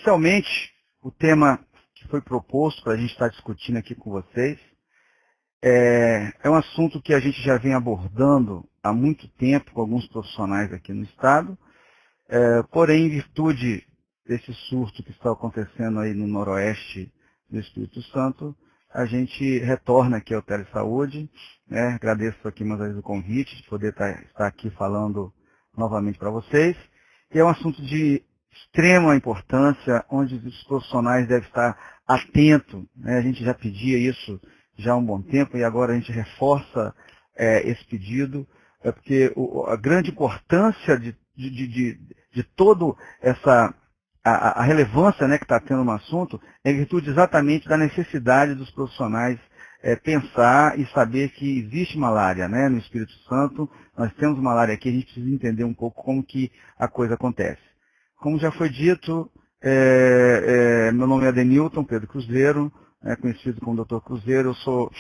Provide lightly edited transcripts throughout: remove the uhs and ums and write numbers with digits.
Inicialmente, o tema que foi proposto para a gente estar discutindo aqui com vocês é um assunto que a gente já vem abordando há muito tempo com alguns profissionais aqui no Estado, porém, em virtude desse surto que está acontecendo aí no noroeste do Espírito Santo, a gente retorna aqui ao Telesaúde, né? Agradeço aqui mais uma vez o convite de poder estar aqui falando novamente para vocês. E é um assunto de extrema importância, onde os profissionais devem estar atentos, né? A gente já pedia isso já há um bom tempo e agora a gente reforça esse pedido, porque a grande importância de todo essa a relevância, né, que está tendo no assunto é em virtude exatamente da necessidade dos profissionais pensar e saber que existe malária, né, no Espírito Santo. Nós temos malária aqui, a gente precisa entender um pouco como que a coisa acontece. Como já foi dito, meu nome é Adenilton Pedro Cruzeiro, conhecido como Dr. Cruzeiro. Eu sou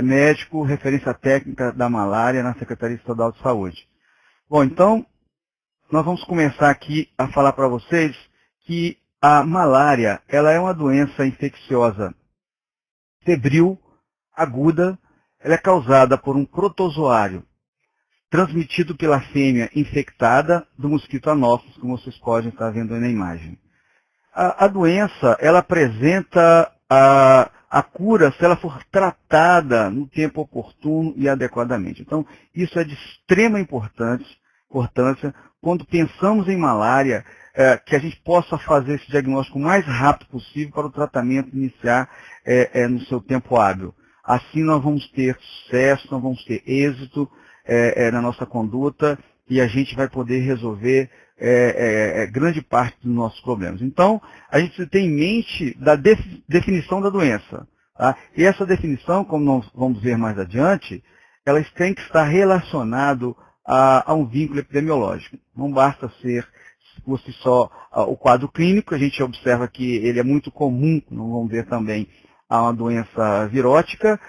médico, referência técnica da malária na Secretaria Estadual de Saúde. Bom, então, nós vamos começar aqui a falar para vocês que a malária, ela é uma doença infecciosa febril, aguda. Ela é causada por um protozoário transmitido pela fêmea infectada do mosquito anófeles, como vocês podem estar vendo aí na imagem. A doença, ela apresenta a cura se ela for tratada no tempo oportuno e adequadamente. Então, isso é de extrema importância quando pensamos em malária, que a gente possa fazer esse diagnóstico o mais rápido possível para o tratamento iniciar no seu tempo hábil. Assim nós vamos ter sucesso, nós vamos ter êxito na nossa conduta e a gente vai poder resolver grande parte dos nossos problemas. Então, a gente precisa ter em mente da definição da doença. Tá? E essa definição, como nós vamos ver mais adiante, ela tem que estar relacionado a um vínculo epidemiológico. Não basta ser por si só o quadro clínico, a gente observa que ele é muito comum, não vamos ver também a uma doença virótica,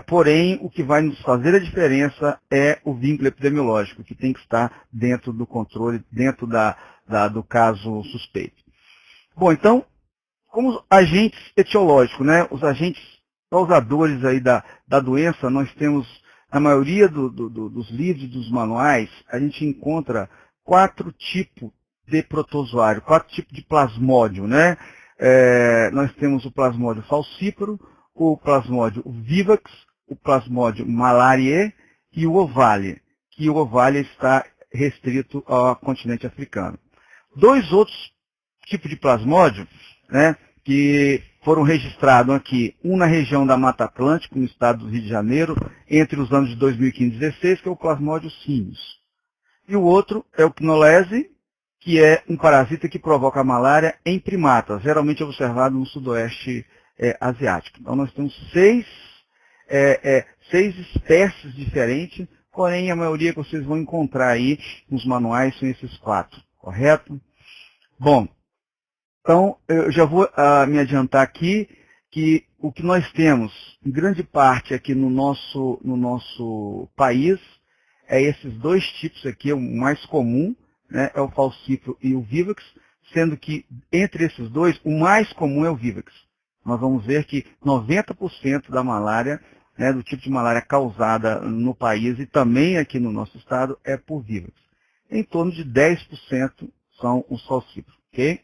porém o que vai nos fazer a diferença é o vínculo epidemiológico, que tem que estar dentro do controle, dentro do caso suspeito. Bom, então, como agentes etiológicos, né, os agentes causadores aí da doença, nós temos, na maioria dos livros e dos manuais, a gente encontra 4 tipos de protozoário, 4 tipos de plasmódio, né? Nós temos o plasmódio falciparum, o plasmódio vivax, o plasmódio malariae e o ovalle, que o ovalle está restrito ao continente africano. 2 outros tipos de plasmódio, né, que foram registrados aqui, um na região da Mata Atlântica, no estado do Rio de Janeiro, entre os anos de 2015 e 2016, que é o plasmódio simius. E o outro é o Cnolese, que é um parasita que provoca a malária em primatas, geralmente observado no sudoeste asiático. Então nós temos 6 espécies diferentes, porém a maioria que vocês vão encontrar aí nos manuais são esses 4, correto? Bom, então eu já vou me adiantar aqui que o que nós temos, em grande parte aqui no nosso país, é esses 2 tipos aqui, o mais comum, né, é o falciparum e o vivax, sendo que entre esses 2, o mais comum é o vivax. Nós vamos ver que 90% da malária, né, do tipo de malária causada no país e também aqui no nosso estado, é por vivax. Em torno de 10% são os falciparum, ok?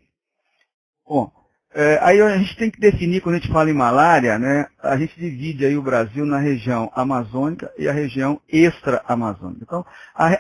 Bom, aí a gente tem que definir, quando a gente fala em malária, né, a gente divide aí o Brasil na região amazônica e a região extra-amazônica. Então,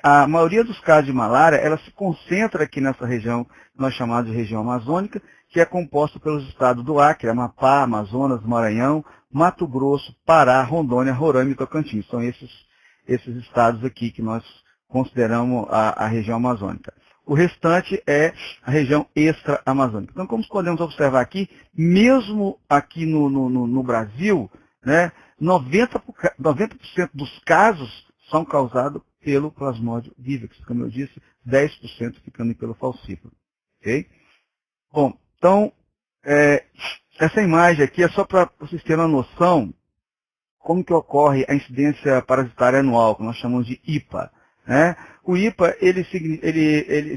a maioria dos casos de malária, ela se concentra aqui nessa região que nós chamamos de região amazônica, que é composta pelos estados do Acre, Amapá, Amazonas, Maranhão, Mato Grosso, Pará, Rondônia, Roraima e Tocantins. São esses estados aqui que nós consideramos a região amazônica. O restante é a região extra-amazônica. Então, como podemos observar aqui, mesmo aqui no Brasil, né, 90% dos casos são causados pelo plasmódio vivax, como eu disse, 10% ficando pelo falciparum. Okay? Bom, então, essa imagem aqui é só para vocês terem uma noção como que ocorre a incidência parasitária anual, que nós chamamos de IPA. Né? O IPA, ele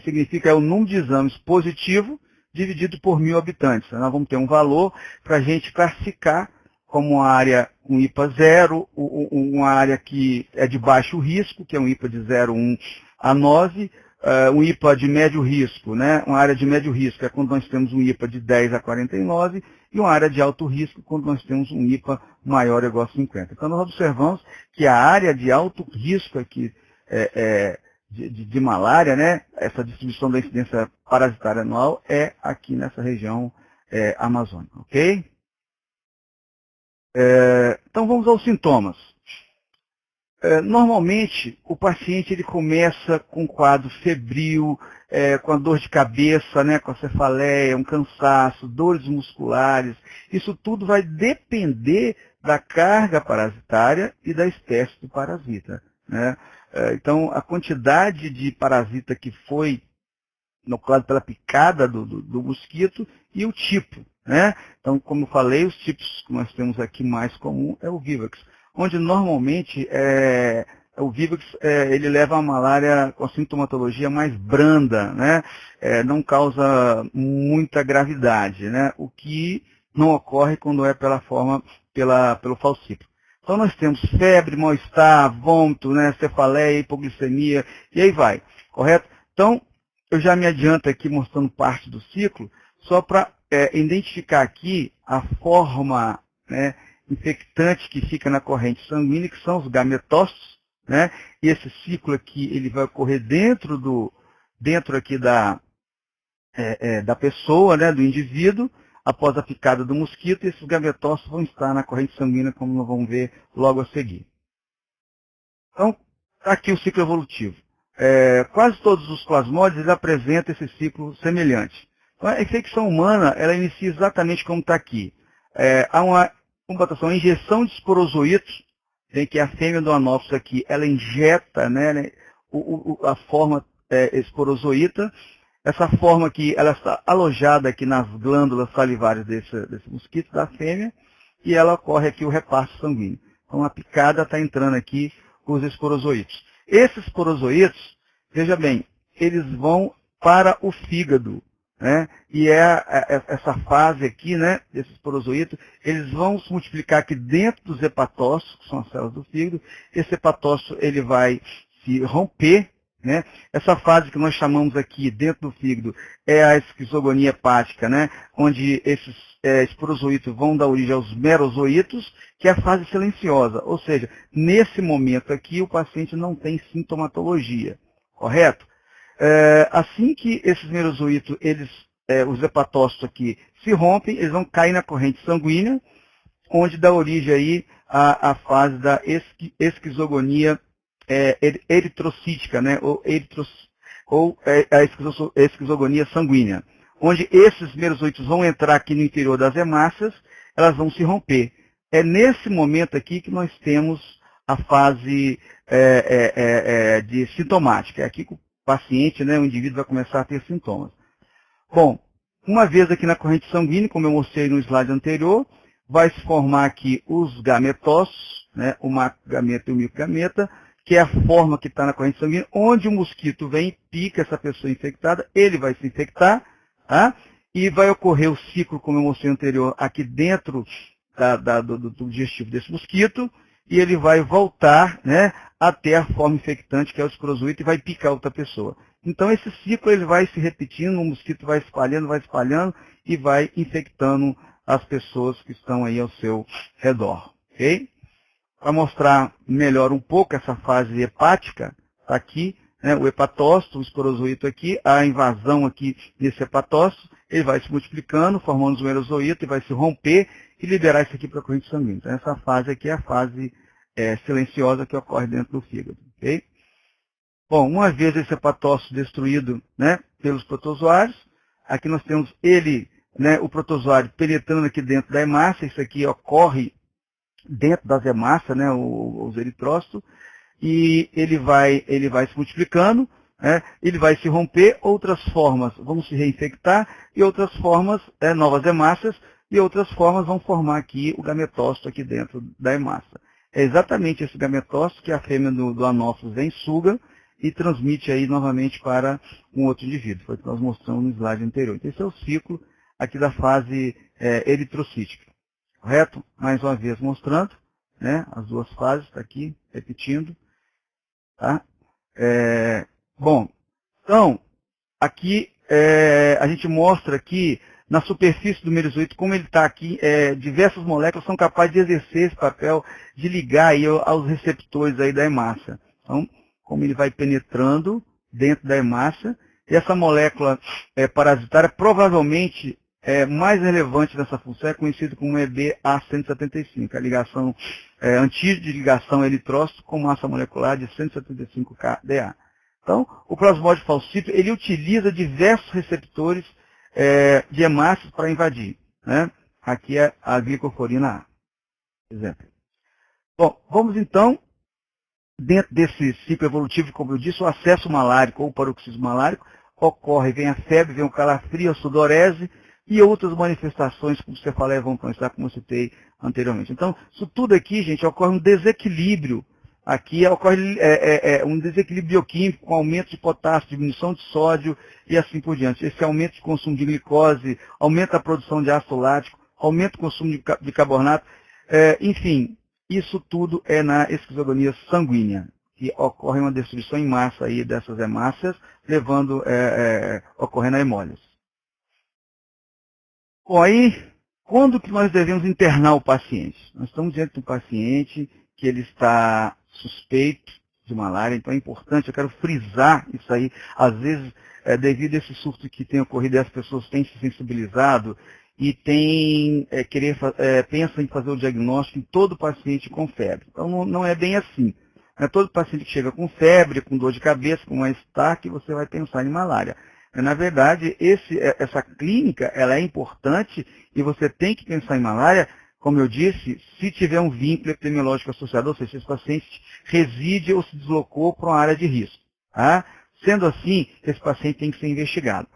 significa o número de exames positivo dividido por 1.000 habitantes. Nós vamos ter um valor para a gente classificar como uma área com IPA 0, uma área que é de baixo risco, que é um IPA de 0,1 a 9, um IPA de médio risco, né? Uma área de médio risco é quando nós temos um IPA de 10 a 49, e uma área de alto risco quando nós temos um IPA maior ou igual a 50. Então nós observamos que a área de alto risco aqui de malária, né? Essa distribuição da incidência parasitária anual é aqui nessa região amazônica, ok? Então vamos aos sintomas. Normalmente, o paciente ele começa com um quadro febril, com a dor de cabeça, né, com a cefaleia, um cansaço, dores musculares. Isso tudo vai depender da carga parasitária e da espécie do parasita, né? Então, a quantidade de parasita que foi inoculado pela picada do mosquito e o tipo, né? Então, como eu falei, os tipos que nós temos aqui mais comum é o Vivax, onde normalmente o Vivax ele leva a malária com a sintomatologia mais branda, né? Não causa muita gravidade, né? O que não ocorre quando é pelo falciparum. Então nós temos febre, mal-estar, vômito, né? Cefaleia, hipoglicemia, e aí vai, correto? Então, eu já me adianto aqui mostrando parte do ciclo, só para identificar aqui a forma, né, infectante que fica na corrente sanguínea, que são os gametócitos, né? E esse ciclo aqui ele vai ocorrer dentro aqui da pessoa, né, do indivíduo, após a picada do mosquito, e esses gametócitos vão estar na corrente sanguínea, como nós vamos ver logo a seguir. Então, está aqui o ciclo evolutivo. Quase todos os plasmódios apresentam esse ciclo semelhante. Então, a infecção humana, ela inicia exatamente como está aqui. Há uma mutação, injeção de esporozoítos, em que a fêmea do anófilo aqui, ela injeta, né, a forma esporozoíta. Essa forma aqui, ela está alojada aqui nas glândulas salivares desse mosquito da fêmea, e ela ocorre aqui o repasto sanguíneo. Então, a picada está entrando aqui com os esporozoítos. Esses esporozoítos, veja bem, eles vão para o fígado, né? E essa fase aqui, né, desses esporozoítos, eles vão se multiplicar aqui dentro dos hepatócitos, que são as células do fígado. Esse hepatócito ele vai se romper, né? Essa fase que nós chamamos aqui dentro do fígado é a esquizogonia hepática, né? Onde esses esporozoítos vão dar origem aos merozoítos, que é a fase silenciosa. Ou seja, nesse momento aqui o paciente não tem sintomatologia, correto? Assim que esses merozoítos, os hepatócitos aqui se rompem, eles vão cair na corrente sanguínea, onde dá origem aí à fase da esquizogonia eritrocítica, né? ou a esquizogonia sanguínea, onde esses merozoítos vão entrar aqui no interior das hemácias, elas vão se romper. É nesse momento aqui que nós temos a fase de sintomática. É aqui que o paciente, né, o indivíduo vai começar a ter sintomas. Bom, uma vez aqui na corrente sanguínea, como eu mostrei no slide anterior, vai se formar aqui os gametócitos, né, o macrogameta e o microgameta, que é a forma que está na corrente sanguínea, onde o mosquito vem e pica essa pessoa infectada, ele vai se infectar, tá? E vai ocorrer o ciclo, como eu mostrei anterior, aqui dentro do digestivo desse mosquito, e ele vai voltar, né, até a forma infectante, que é o esporozoíto, e vai picar outra pessoa. Então, esse ciclo ele vai se repetindo, o mosquito vai espalhando, e vai infectando as pessoas que estão aí ao seu redor. Ok? Para mostrar melhor um pouco essa fase hepática, está aqui, né, o hepatócito, o esporozoíto aqui, a invasão aqui nesse hepatócito, ele vai se multiplicando, formando os merozoítos, e vai se romper e liberar isso aqui para a corrente sanguínea. Então, essa fase aqui é a fase silenciosa que ocorre dentro do fígado. Okay? Bom, uma vez esse hepatócito destruído, né, pelos protozoários, aqui nós temos ele, né, o protozoário penetrando aqui dentro da hemácia, isso aqui ocorre dentro das hemácias, né, os eritrócitos, e ele vai se multiplicando, né, ele vai se romper, outras formas vão se reinfectar, e outras formas, novas hemácias, e outras formas vão formar aqui o gametócito aqui dentro da hemácia. É exatamente esse gametócito que a fêmea do anófilo vem suga, e transmite aí novamente para um outro indivíduo. Foi o que nós mostramos no slide anterior. Então, esse é o ciclo aqui da fase eritrocítica. Correto? Mais uma vez mostrando, né, as duas fases, está aqui, repetindo. Tá? Bom, então, aqui a gente mostra aqui, na superfície do mesozoito, como ele está aqui, diversas moléculas são capazes de exercer esse papel de ligar aí aos receptores aí da hemácia. Então, como ele vai penetrando dentro da hemácia, e essa molécula parasitária provavelmente mais relevante dessa função é conhecida como EBA175, a ligação, antígeno de ligação eritrócito com massa molecular de 175 kDa. Então, o plasmódio falcípio, ele utiliza diversos receptores de hemácias para invadir. Né? Aqui é a glicoforina A, por exemplo. Bom, vamos então, dentro desse ciclo evolutivo, como eu disse, o acesso malárico ou paroxismo malárico ocorre, vem a febre, vem o calafrio, a sudorese e outras manifestações, como cefaleia vão constar, como eu citei anteriormente. Então, isso tudo aqui, gente, ocorre um desequilíbrio. Aqui ocorre um desequilíbrio bioquímico, com aumento de potássio, diminuição de sódio e assim por diante. Esse aumento de consumo de glicose, aumenta a produção de ácido lático, aumenta o consumo de bicarbonato. Enfim, isso tudo é na esquizotonia sanguínea, que ocorre uma destruição em massa aí dessas hemácias, ocorrendo a hemólise. Bom, aí, quando que nós devemos internar o paciente? Nós estamos diante de um paciente que ele está suspeito de malária, então é importante, eu quero frisar isso aí, às vezes, devido a esse surto que tem ocorrido, as pessoas têm se sensibilizado e pensam em fazer o diagnóstico em todo paciente com febre. Então não é bem assim. Não é todo paciente que chega com febre, com dor de cabeça, com mal-estar, que você vai pensar em malária. Na verdade, essa clínica ela é importante e você tem que pensar em malária, como eu disse, se tiver um vínculo epidemiológico associado, ou seja, se esse paciente reside ou se deslocou para uma área de risco. Tá? Sendo assim, esse paciente tem que ser investigado.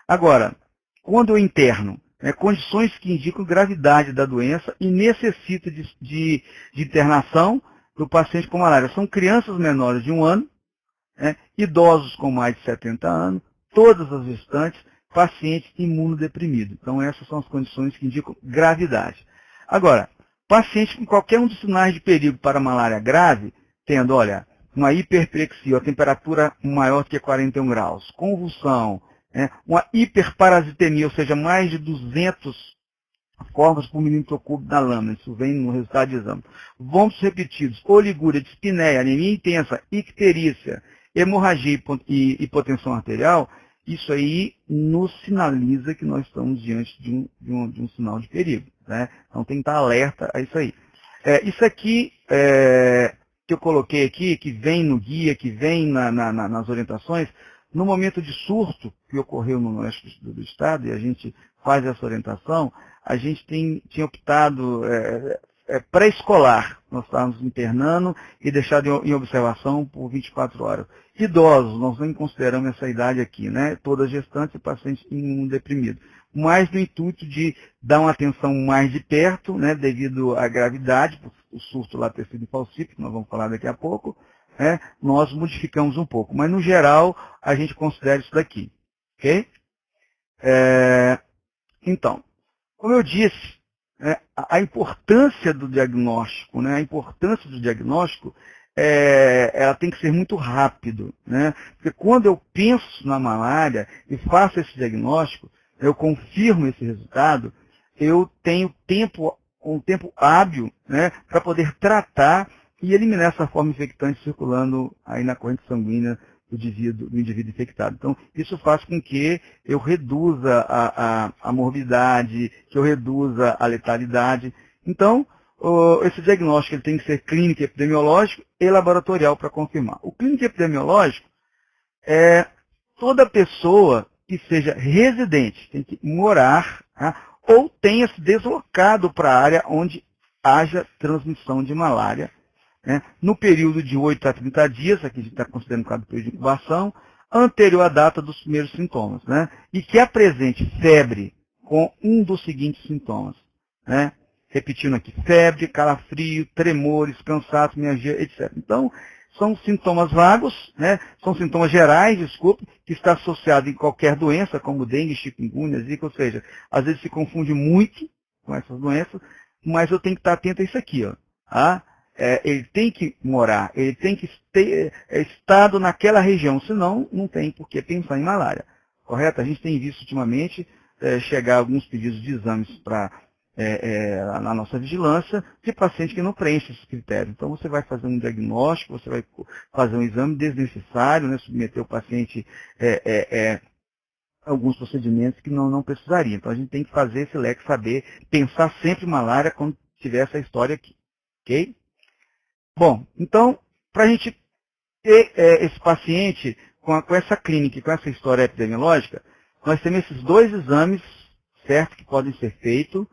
Agora, quando eu interno, condições que indicam gravidade da doença e necessita de internação do paciente com malária. São crianças menores de 1 ano, idosos com mais de 70 anos, todas as restantes, paciente imunodeprimido. Então, essas são as condições que indicam gravidade. Agora, paciente com qualquer um dos sinais de perigo para malária grave, tendo, olha, uma hiperplexia, a temperatura maior que 41 graus, convulsão, uma hiperparasitemia, ou seja, mais de 200 corpos por milímetro cúbico da lâmina, isso vem no resultado de exame. Vômitos repetidos, oligúria, dispneia, anemia intensa, icterícia, hemorragia e hipotensão arterial, isso aí nos sinaliza que nós estamos diante de um sinal de perigo. Né? Então tem que estar alerta a isso aí. Isso aqui que eu coloquei aqui, que vem no guia, que vem nas orientações, no momento de surto que ocorreu no oeste do estado, e a gente faz essa orientação, a gente tinha optado pré-escolar. Nós estávamos internando e deixado em observação por 24 horas. Idosos, nós nem consideramos essa idade aqui, né? Todas gestantes e pacientes imunodeprimidos. Mas no intuito de dar uma atenção mais de perto, né, devido à gravidade, o surto lá ter sido falsífico, que nós vamos falar daqui a pouco, nós modificamos um pouco. Mas, no geral, a gente considera isso daqui. Ok? Então, como eu disse, a importância do diagnóstico, ela tem que ser muito rápido, né? Porque quando eu penso na malária e faço esse diagnóstico, eu confirmo esse resultado, eu tenho um tempo hábil, né, para poder tratar e eliminar essa forma infectante circulando aí na corrente sanguínea do indivíduo infectado. Então, isso faz com que eu reduza a morbidade, que eu reduza a letalidade. Então, esse diagnóstico ele tem que ser clínico epidemiológico e laboratorial para confirmar. O clínico epidemiológico é toda pessoa que seja residente, tem que morar, ou tenha se deslocado para a área onde haja transmissão de malária, no período de 8 a 30 dias, aqui a gente está considerando cada período de incubação, anterior à data dos primeiros sintomas, e que apresente febre com um dos seguintes sintomas. Repetindo aqui, febre, calafrio, tremores, cansaço, mialgia, etc. Então, são sintomas vagos, né? São sintomas gerais, desculpe, que está associado em qualquer doença, como dengue, chikungunya, zika, ou seja, às vezes se confunde muito com essas doenças, mas eu tenho que estar atento a isso aqui, ó. Tá? Ele tem que morar, ele tem que ter estado naquela região, senão não tem por que pensar em malária. Correto? A gente tem visto ultimamente chegar alguns pedidos de exames para na nossa vigilância de paciente que não preenche esses critérios. Então você vai fazer um diagnóstico, você vai fazer um exame desnecessário, né, submeter o paciente a alguns procedimentos que não precisaria. Então a gente tem que fazer esse leque, saber, pensar sempre em malária quando tiver essa história aqui. Ok? Bom, então, para a gente ter esse paciente com essa clínica e com essa história epidemiológica, nós temos esses dois exames, certo, que podem ser feitos.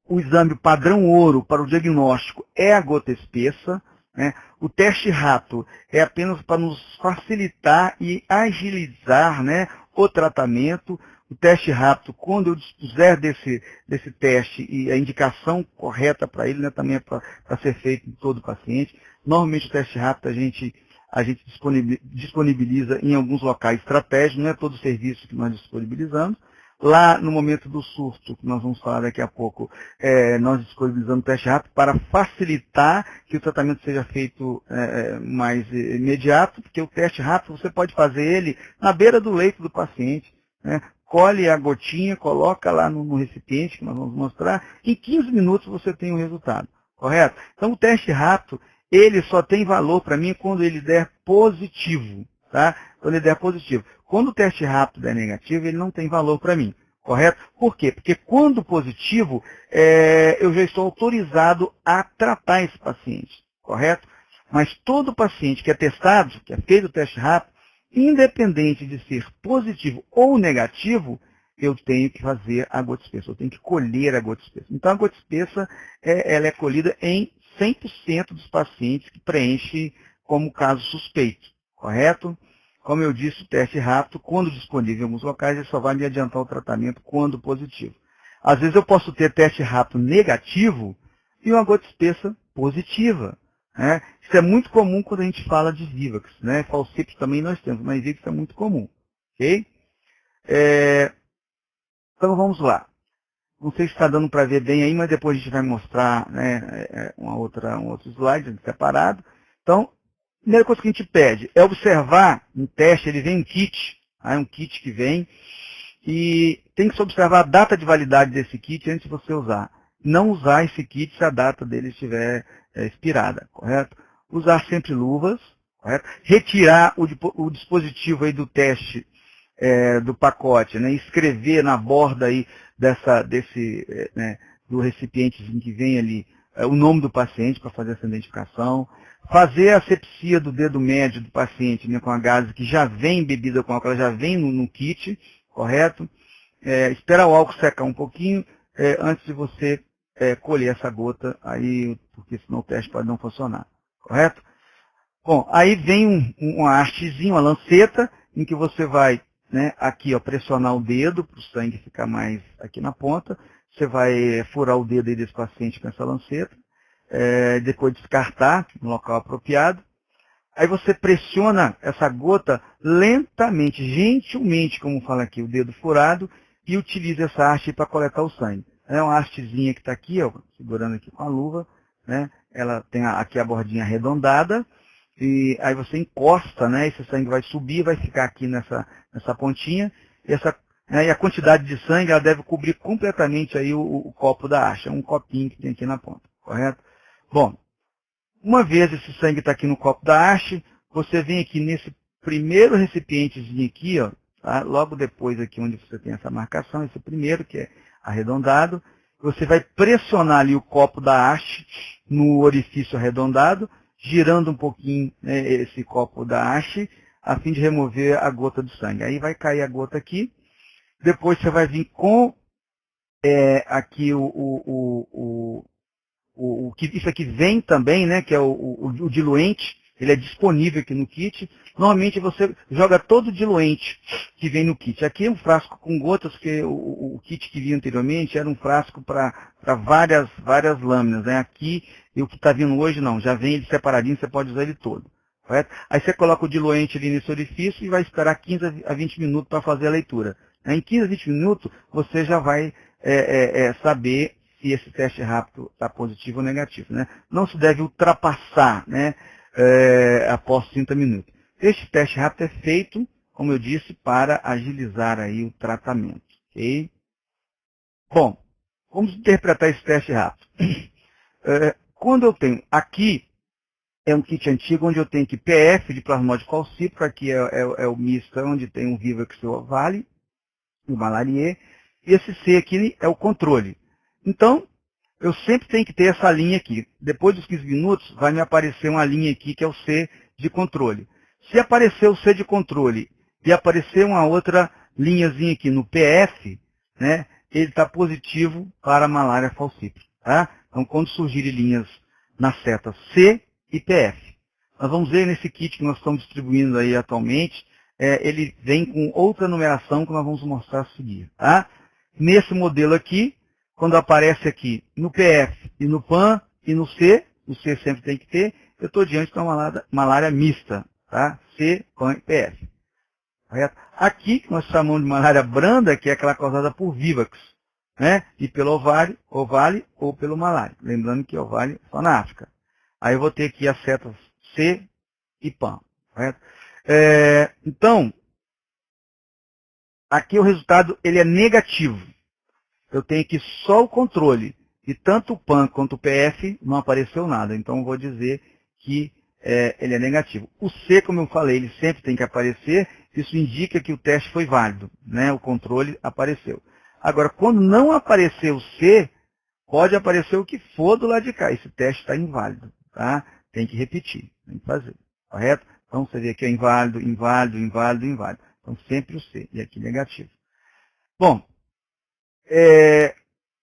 O exame padrão ouro para o diagnóstico é a gota espessa, né? O teste rato é apenas para nos facilitar e agilizar, né, o tratamento. O teste rápido, quando eu dispuser desse teste e a indicação correta para ele, né, também é para ser feito em todo paciente. Normalmente o teste rápido a gente disponibiliza em alguns locais estratégicos, não é todo o serviço que nós disponibilizamos. Lá, no momento do surto, que nós vamos falar daqui a pouco, nós disponibilizamos o teste rápido para facilitar que o tratamento seja feito mais imediato, porque o teste rápido você pode fazer ele na beira do leito do paciente, né? Colhe a gotinha, coloca lá no recipiente, que nós vamos mostrar, em 15 minutos você tem o resultado, correto? Então o teste rápido, ele só tem valor para mim quando ele der positivo, tá? Quando ele der positivo. Quando o teste rápido der negativo, ele não tem valor para mim, correto? Por quê? Porque quando positivo, eu já estou autorizado a tratar esse paciente, correto? Mas todo paciente que é testado, que é feito o teste rápido, independente de ser positivo ou negativo, eu tenho que fazer a gota espessa, eu tenho que colher a gota espessa. Então, a gota espessa ela é colhida em 100% dos pacientes que preenchem como caso suspeito, correto? Como eu disse, o teste rápido, quando disponível em alguns locais, ele só vai me adiantar o tratamento quando positivo. Às vezes eu posso ter teste rápido negativo e uma gota espessa positiva. Né? Isso é muito comum quando a gente fala de Vivax, né? Falcips também nós temos, mas Vivax é muito comum. Ok? Então vamos lá. Não sei se está dando para ver bem aí, mas depois a gente vai mostrar, né, um outro slide separado. Então, a primeira coisa que a gente pede é observar um teste, ele vem um kit, é um kit que vem, e tem que se observar a data de validade desse kit antes de você usar. Não usar esse kit se a data dele estiver expirada, correto? Usar sempre luvas, correto? Retirar o dispositivo aí do teste do pacote, né? Escrever na borda aí do recipiente que vem ali o nome do paciente para fazer essa identificação. Fazer a asepsia do dedo médio do paciente, né, com a gase que já vem bebida com álcool, ela já vem no kit, correto? Esperar o álcool secar um pouquinho antes de você colher essa gota, aí, porque senão o teste pode não funcionar, correto? Bom, aí vem uma hastezinha, uma lanceta, em que você vai, né, aqui, ó, pressionar o dedo para o sangue ficar mais aqui na ponta. Você vai furar o dedo aí desse paciente com essa lanceta, depois descartar no local apropriado. Aí você pressiona essa gota lentamente, gentilmente, como fala aqui, o dedo furado, e utiliza essa haste para coletar o sangue. É uma hastezinha que está aqui, ó, segurando aqui com a luva, né? Ela tem aqui a bordinha arredondada, e aí você encosta, né? Esse sangue vai subir, vai ficar aqui nessa pontinha, e a quantidade de sangue ela deve cobrir completamente aí o copo da haste, é um copinho que tem aqui na ponta, correto? Bom, uma vez esse sangue está aqui no copo da haste, você vem aqui nesse primeiro recipientezinho aqui, ó, tá? Logo depois aqui onde você tem essa marcação, esse primeiro que é arredondado, você vai pressionar ali o copo da haste no orifício arredondado, girando um pouquinho, né, esse copo da haste, a fim de remover a gota do sangue. Aí vai cair a gota aqui, depois você vai vir com aqui isso aqui vem também, né, que é o diluente, Ele é disponível aqui no kit. Normalmente você joga todo o diluente que vem no kit. Aqui é um frasco com gotas, porque o kit que vinha anteriormente era um frasco para várias lâminas, né? Aqui, e o que está vindo hoje não, já vem ele separadinho, você pode usar ele todo. Correto? Aí você coloca o diluente ali nesse orifício e vai esperar 15 a 20 minutos para fazer a leitura. Em 15 a 20 minutos, você já vai saber se esse teste rápido está positivo ou negativo, né? Não se deve ultrapassar, né, após 30 minutos. Este teste rápido é feito, como eu disse, para agilizar aí o tratamento. Okay? Bom, vamos interpretar esse teste rápido. Quando eu tenho aqui, é um kit antigo onde eu tenho aqui PF de plasmódio falcíparo, aqui é o misto onde tem o Vivax e o Ovale, o Malarier, e esse C aqui é o controle. Então, eu sempre tenho que ter essa linha aqui. Depois dos 15 minutos, vai me aparecer uma linha aqui que é o C de controle. Se aparecer o C de controle e aparecer uma outra linhazinha aqui no PF, né, ele está positivo para a malária falcípara. Tá? Então, quando surgirem linhas na seta C e PF. Nós vamos ver nesse kit que nós estamos distribuindo aí atualmente, ele vem com outra numeração que nós vamos mostrar a seguir. Tá? Nesse modelo aqui, quando aparece aqui no PF e no PAN e no C, o C sempre tem que ter, eu estou diante de uma malária mista. Tá? C, PAN e PF. Correto? Aqui, que nós chamamos de malária branda, que é aquela causada por Vivax, né? E pelo Ovale ou pelo malária. Lembrando que Ovale é só na África. Aí eu vou ter aqui as setas C e PAN. Correto? Então, aqui o resultado ele é negativo. Eu tenho aqui só o controle. E tanto o PAN quanto o PF não apareceu nada. Então eu vou dizer que ele é negativo. O C, como eu falei, ele sempre tem que aparecer. Isso indica que o teste foi válido, né? O controle apareceu. Agora, quando não aparecer o C, pode aparecer o que for do lado de cá. Esse teste está inválido. Tá? Tem que repetir, tem que fazer. Correto? Então você vê aqui é inválido, inválido, inválido, inválido. Então sempre o C. E aqui negativo. Bom,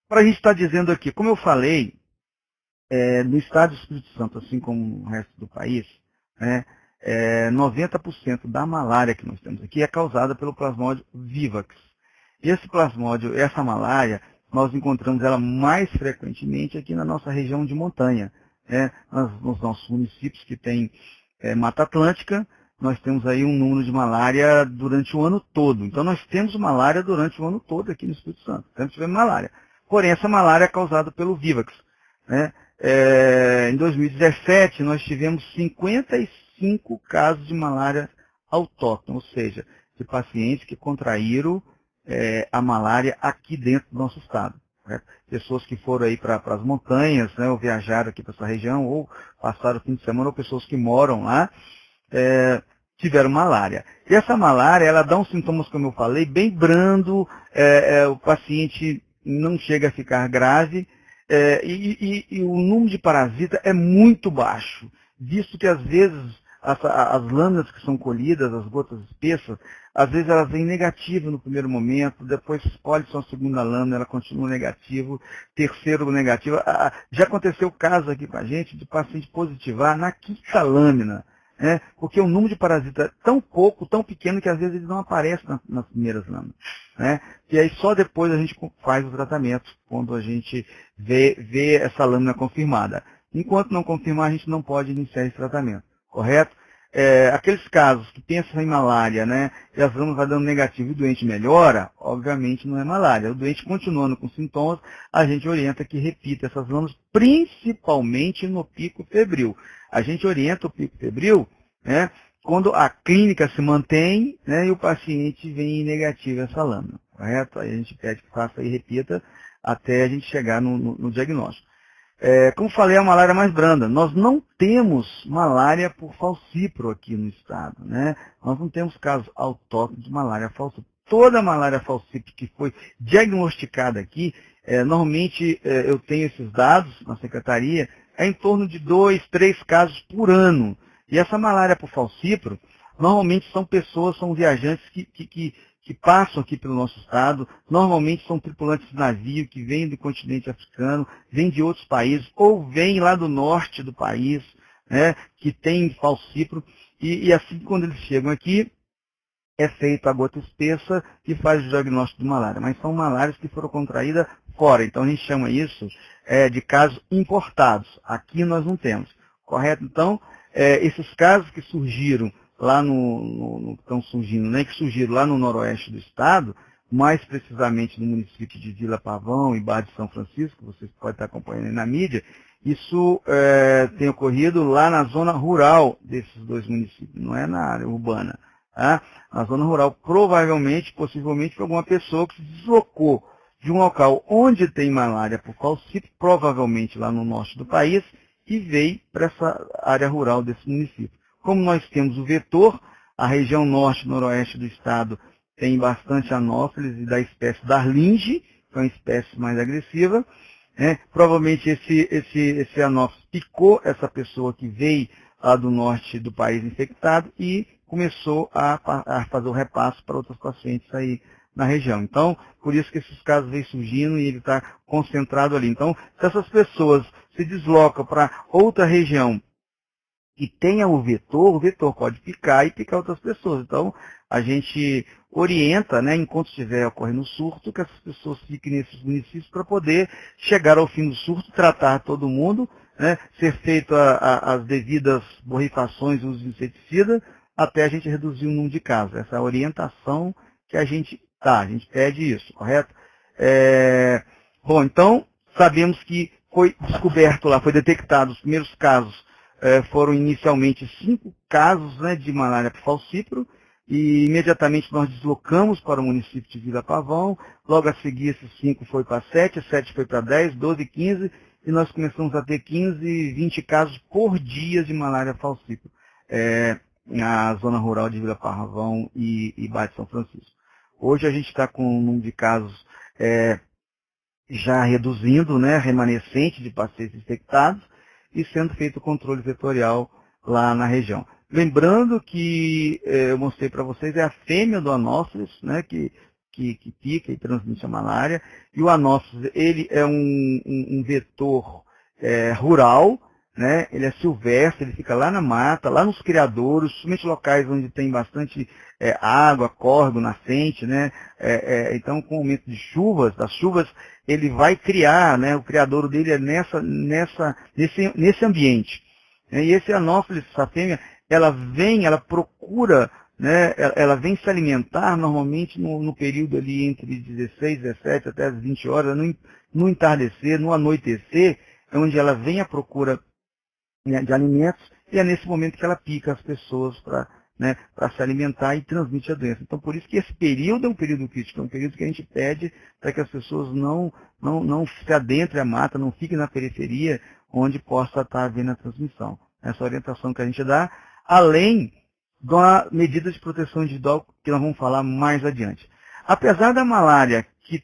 para a gente estar dizendo aqui, como eu falei, no estado do Espírito Santo, assim como no resto do país, né, 90% da malária que nós temos aqui é causada pelo plasmódio Vivax. Esse plasmódio, essa malária, nós encontramos ela mais frequentemente aqui na nossa região de montanha, né, nos nossos municípios que tem Mata Atlântica, nós temos aí um número de malária durante o ano todo. Então nós temos malária durante o ano todo aqui no Espírito Santo. Sempre tivemos malária. Porém, essa malária é causada pelo Vivax, né? Em 2017, nós tivemos 55 casos de malária autóctone, ou seja, de pacientes que contraíram a malária aqui dentro do nosso estado. Correto? Pessoas que foram aí para as montanhas, né, ou viajaram aqui para essa região, ou passaram o fim de semana, ou pessoas que moram lá, tiveram malária. E essa malária, ela dá uns sintomas, como eu falei, bem brando, o paciente não chega a ficar grave, e o número de parasita é muito baixo, visto que às vezes as lâminas que são colhidas, as gotas espessas, às vezes elas vêm negativas no primeiro momento, depois colhe sua segunda lâmina, ela continua negativo, terceiro negativo. Já aconteceu caso aqui com a gente de paciente positivar na quinta lâmina, né? Porque o número de parasita é tão pouco, tão pequeno, que às vezes ele não aparece nas primeiras lâminas, né? E aí só depois a gente faz o tratamento, quando a gente vê essa lâmina confirmada. Enquanto não confirmar, a gente não pode iniciar esse tratamento, correto? Aqueles casos que pensam em malária, né, e as lâminas vai dando negativo e o doente melhora, obviamente não é malária. O doente continuando com sintomas, a gente orienta que repita essas lâminas, principalmente no pico febril. A gente orienta o pico febril, né, quando a clínica se mantém, né, e o paciente vem em negativo essa lâmina, correto? Aí a gente pede que faça e repita até a gente chegar no diagnóstico. Como falei, é a malária mais branda. Nós não temos malária por falcíparo aqui no estado, né? Nós não temos casos autóctones de malária falcíparo. Toda malária falcíparo que foi diagnosticada aqui, normalmente eu tenho esses dados na secretaria, é em torno de 2, 3 casos por ano. E essa malária por falcíparo, normalmente são viajantes que passam aqui pelo nosso estado, normalmente são tripulantes de navio que vêm do continente africano, vêm de outros países, ou vêm lá do norte do país, né, que tem falcíparo, e assim quando eles chegam aqui, é feita a gota espessa e faz o diagnóstico de malária. Mas são malárias que foram contraídas fora. Então a gente chama isso de casos importados. Aqui nós não temos. Correto? Então, esses casos que surgiram lá estão surgindo, né, que surgiram lá no noroeste do estado, mais precisamente no município de Vila Pavão e Barra de São Francisco, vocês podem estar acompanhando aí na mídia, isso tem ocorrido lá na zona rural desses dois municípios, não é na área urbana. Tá? Na zona rural, provavelmente, possivelmente, foi alguma pessoa que se deslocou de um local onde tem malária por falcíparo, provavelmente lá no norte do país, e veio para essa área rural desse município. Como nós temos o vetor, a região norte e noroeste do estado tem bastante anófeles da espécie Darlinge, que é uma espécie mais agressiva. Provavelmente esse anófeles picou essa pessoa que veio lá do norte do país infectado e começou a fazer o repasse para outros pacientes aí na região. Então, por isso que esses casos vêm surgindo e ele está concentrado ali. Então, se essas pessoas se deslocam para outra região e tenha o vetor pode picar e picar outras pessoas. Então, a gente orienta, né, enquanto estiver ocorrendo surto, que essas pessoas fiquem nesses municípios para poder chegar ao fim do surto, tratar todo mundo, né, ser feito as devidas borrifações, uso de inseticida, até a gente reduzir o número de casos. Essa é a orientação que a gente dá, a gente pede isso, correto? Bom, então, sabemos que foi descoberto lá, foi detectado os primeiros casos, foram inicialmente 5 casos, né, de malária por falcíparo, e imediatamente nós deslocamos para o município de Vila Pavão, logo a seguir esses 5 foi para 7, 7 foi para 10, 12, 15, e nós começamos a ter 15, 20 casos por dia de malária falcíparo, na zona rural de Vila Pavão e Barra de São Francisco. Hoje a gente está com um número de casos já reduzindo, né, remanescente de pacientes infectados, e sendo feito o controle vetorial lá na região. Lembrando que eu mostrei para vocês, é a fêmea do anófeles, né, que pica e transmite a malária, e o anófeles, ele é um vetor rural, né, ele é silvestre, ele fica lá na mata, lá nos criadouros, principalmente locais onde tem bastante água, córrego, nascente, né, então com o aumento de chuvas, das chuvas, ele vai criar, né, o criadouro dele é nesse ambiente. E esse anófeles, essa fêmea, ela procura, né, ela vem se alimentar normalmente no período ali entre 16, 17 até as 20 horas, no entardecer, no anoitecer, é onde ela vem à procura, né, de alimentos, e é nesse momento que ela pica as pessoas para se alimentar e transmite a doença. Então, por isso que esse período é um período crítico, é um período que a gente pede para que as pessoas não se adentrem à mata, não fiquem na periferia, onde possa estar havendo a transmissão. Essa orientação que a gente dá, além da medida de proteção individual, que nós vamos falar mais adiante. Apesar da malária que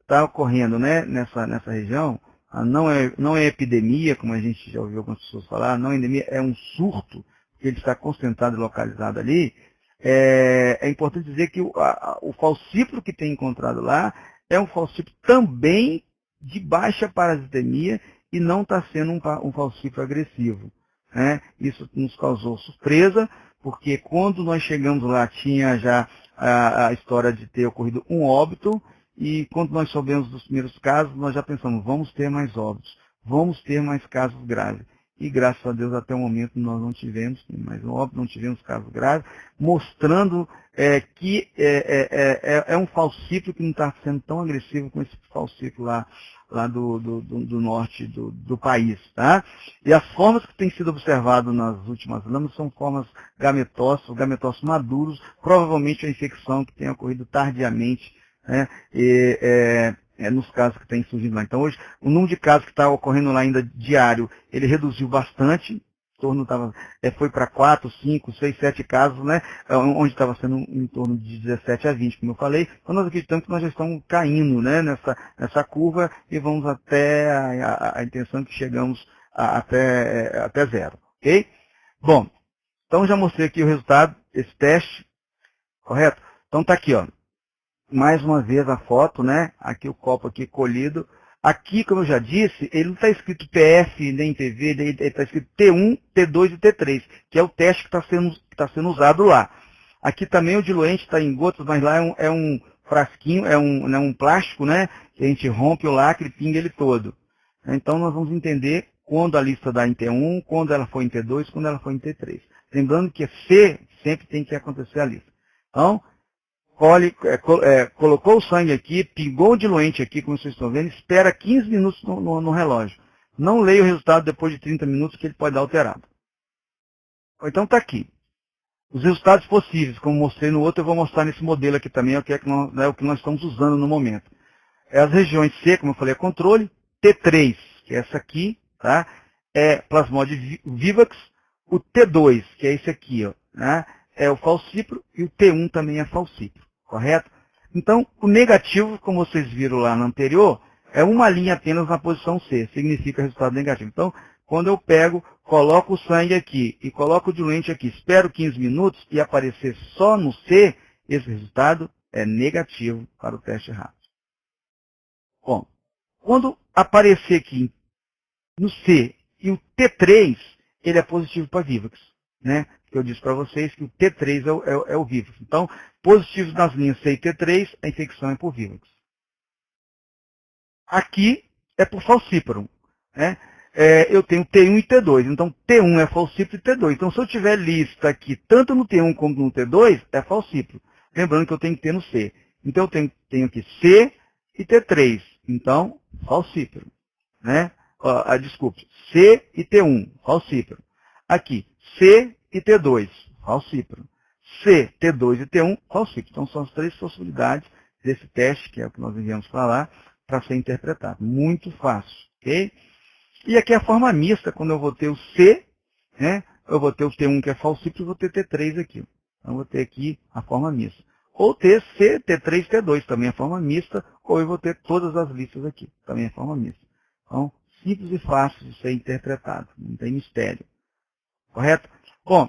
está ocorrendo, né, nessa região, não é epidemia, como a gente já ouviu algumas pessoas falar, não é endemia, é um surto, que ele está concentrado e localizado ali. É importante dizer que o falcíparo que tem encontrado lá é um falcíparo também de baixa parasitemia e não está sendo um falcíparo agressivo, né? Isso nos causou surpresa, porque quando nós chegamos lá tinha já a história de ter ocorrido um óbito, e quando nós soubemos dos primeiros casos, nós já pensamos, vamos ter mais óbitos, vamos ter mais casos graves. E graças a Deus até o momento nós não tivemos mais óbito, não tivemos casos graves, mostrando que é um falcíparo que não está sendo tão agressivo como esse falcíparo lá do norte do país. Tá? E as formas que têm sido observadas nas últimas lâminas são formas gametócitos maduros, provavelmente a infecção que tenha ocorrido tardiamente, né, nos casos que têm surgido lá. Então, hoje, o número de casos que está ocorrendo lá ainda diário, ele reduziu bastante, foi para 4, 5, 6, 7 casos, né, onde estava sendo em torno de 17 a 20, como eu falei. Então, nós acreditamos que nós já estamos caindo, né, nessa curva e vamos até a intenção que chegamos até zero. Ok? Bom, então já mostrei aqui o resultado desse teste, correto? Então, está aqui, ó. Mais uma vez a foto, né? Aqui o copo aqui colhido Aqui, como eu já disse, ele não está escrito PF, nem PV, ele está escrito T1, T2 e T3, que é o teste que está sendo usado lá. Aqui também o diluente está em gotas, mas lá é um frasquinho, é um plástico, né? Que a gente rompe o lacre e pinga ele todo. Então nós vamos entender quando a lista dá em T1, quando ela for em T2, quando ela for em T3. Lembrando que C sempre tem que acontecer a lista. Então, colocou o sangue aqui, pingou o diluente aqui, como vocês estão vendo, espera 15 minutos no relógio. Não leia o resultado depois de 30 minutos, que ele pode dar alterado. Então está aqui. Os resultados possíveis, como mostrei no outro, eu vou mostrar nesse modelo aqui também, é o que nós estamos usando no momento. As regiões C, como eu falei, é controle. T3, que é essa aqui, tá? É Plasmodium vivax. O T2, que é esse aqui, ó, né? É o falcíparo. E o T1 também é falcíparo, correto? Então, o negativo, como vocês viram lá no anterior, é uma linha apenas na posição C, significa resultado negativo. Então, quando eu pego, coloco o sangue aqui e coloco o diluente aqui, espero 15 minutos e aparecer só no C, esse resultado é negativo para o teste rápido. Bom, quando aparecer aqui no C e o T3, ele é positivo para Vivax, né? Eu disse para vocês que o T3 é o Vivax. Então, positivos nas linhas C e T3, a infecção é por Vivax. Aqui é por falciparum, né? Eu tenho T1 e T2, então T1 é falcíparo e T2. Então, se eu tiver lista aqui, tanto no T1 como no T2, é falcíparo. Lembrando que eu tenho que ter no C. Então, eu tenho aqui C e T3. Então, falcíparo, né? Desculpe, C e T1, falcíparo. Aqui, C e T2, falcíparo. C, T2 e T1, falcíparo. Então, são as três possibilidades desse teste, que é o que nós viemos falar, para ser interpretado. Muito fácil, ok? E aqui é a forma mista, quando eu vou ter o C, né? Eu vou ter o T1, que é falcíparo, e vou ter T3 aqui. Então, eu vou ter aqui a forma mista. Ou ter C, T3, T2, também é forma mista, ou eu vou ter todas as listas aqui, também é forma mista. Então, simples e fácil de ser interpretado, não tem mistério. Correto? Bom,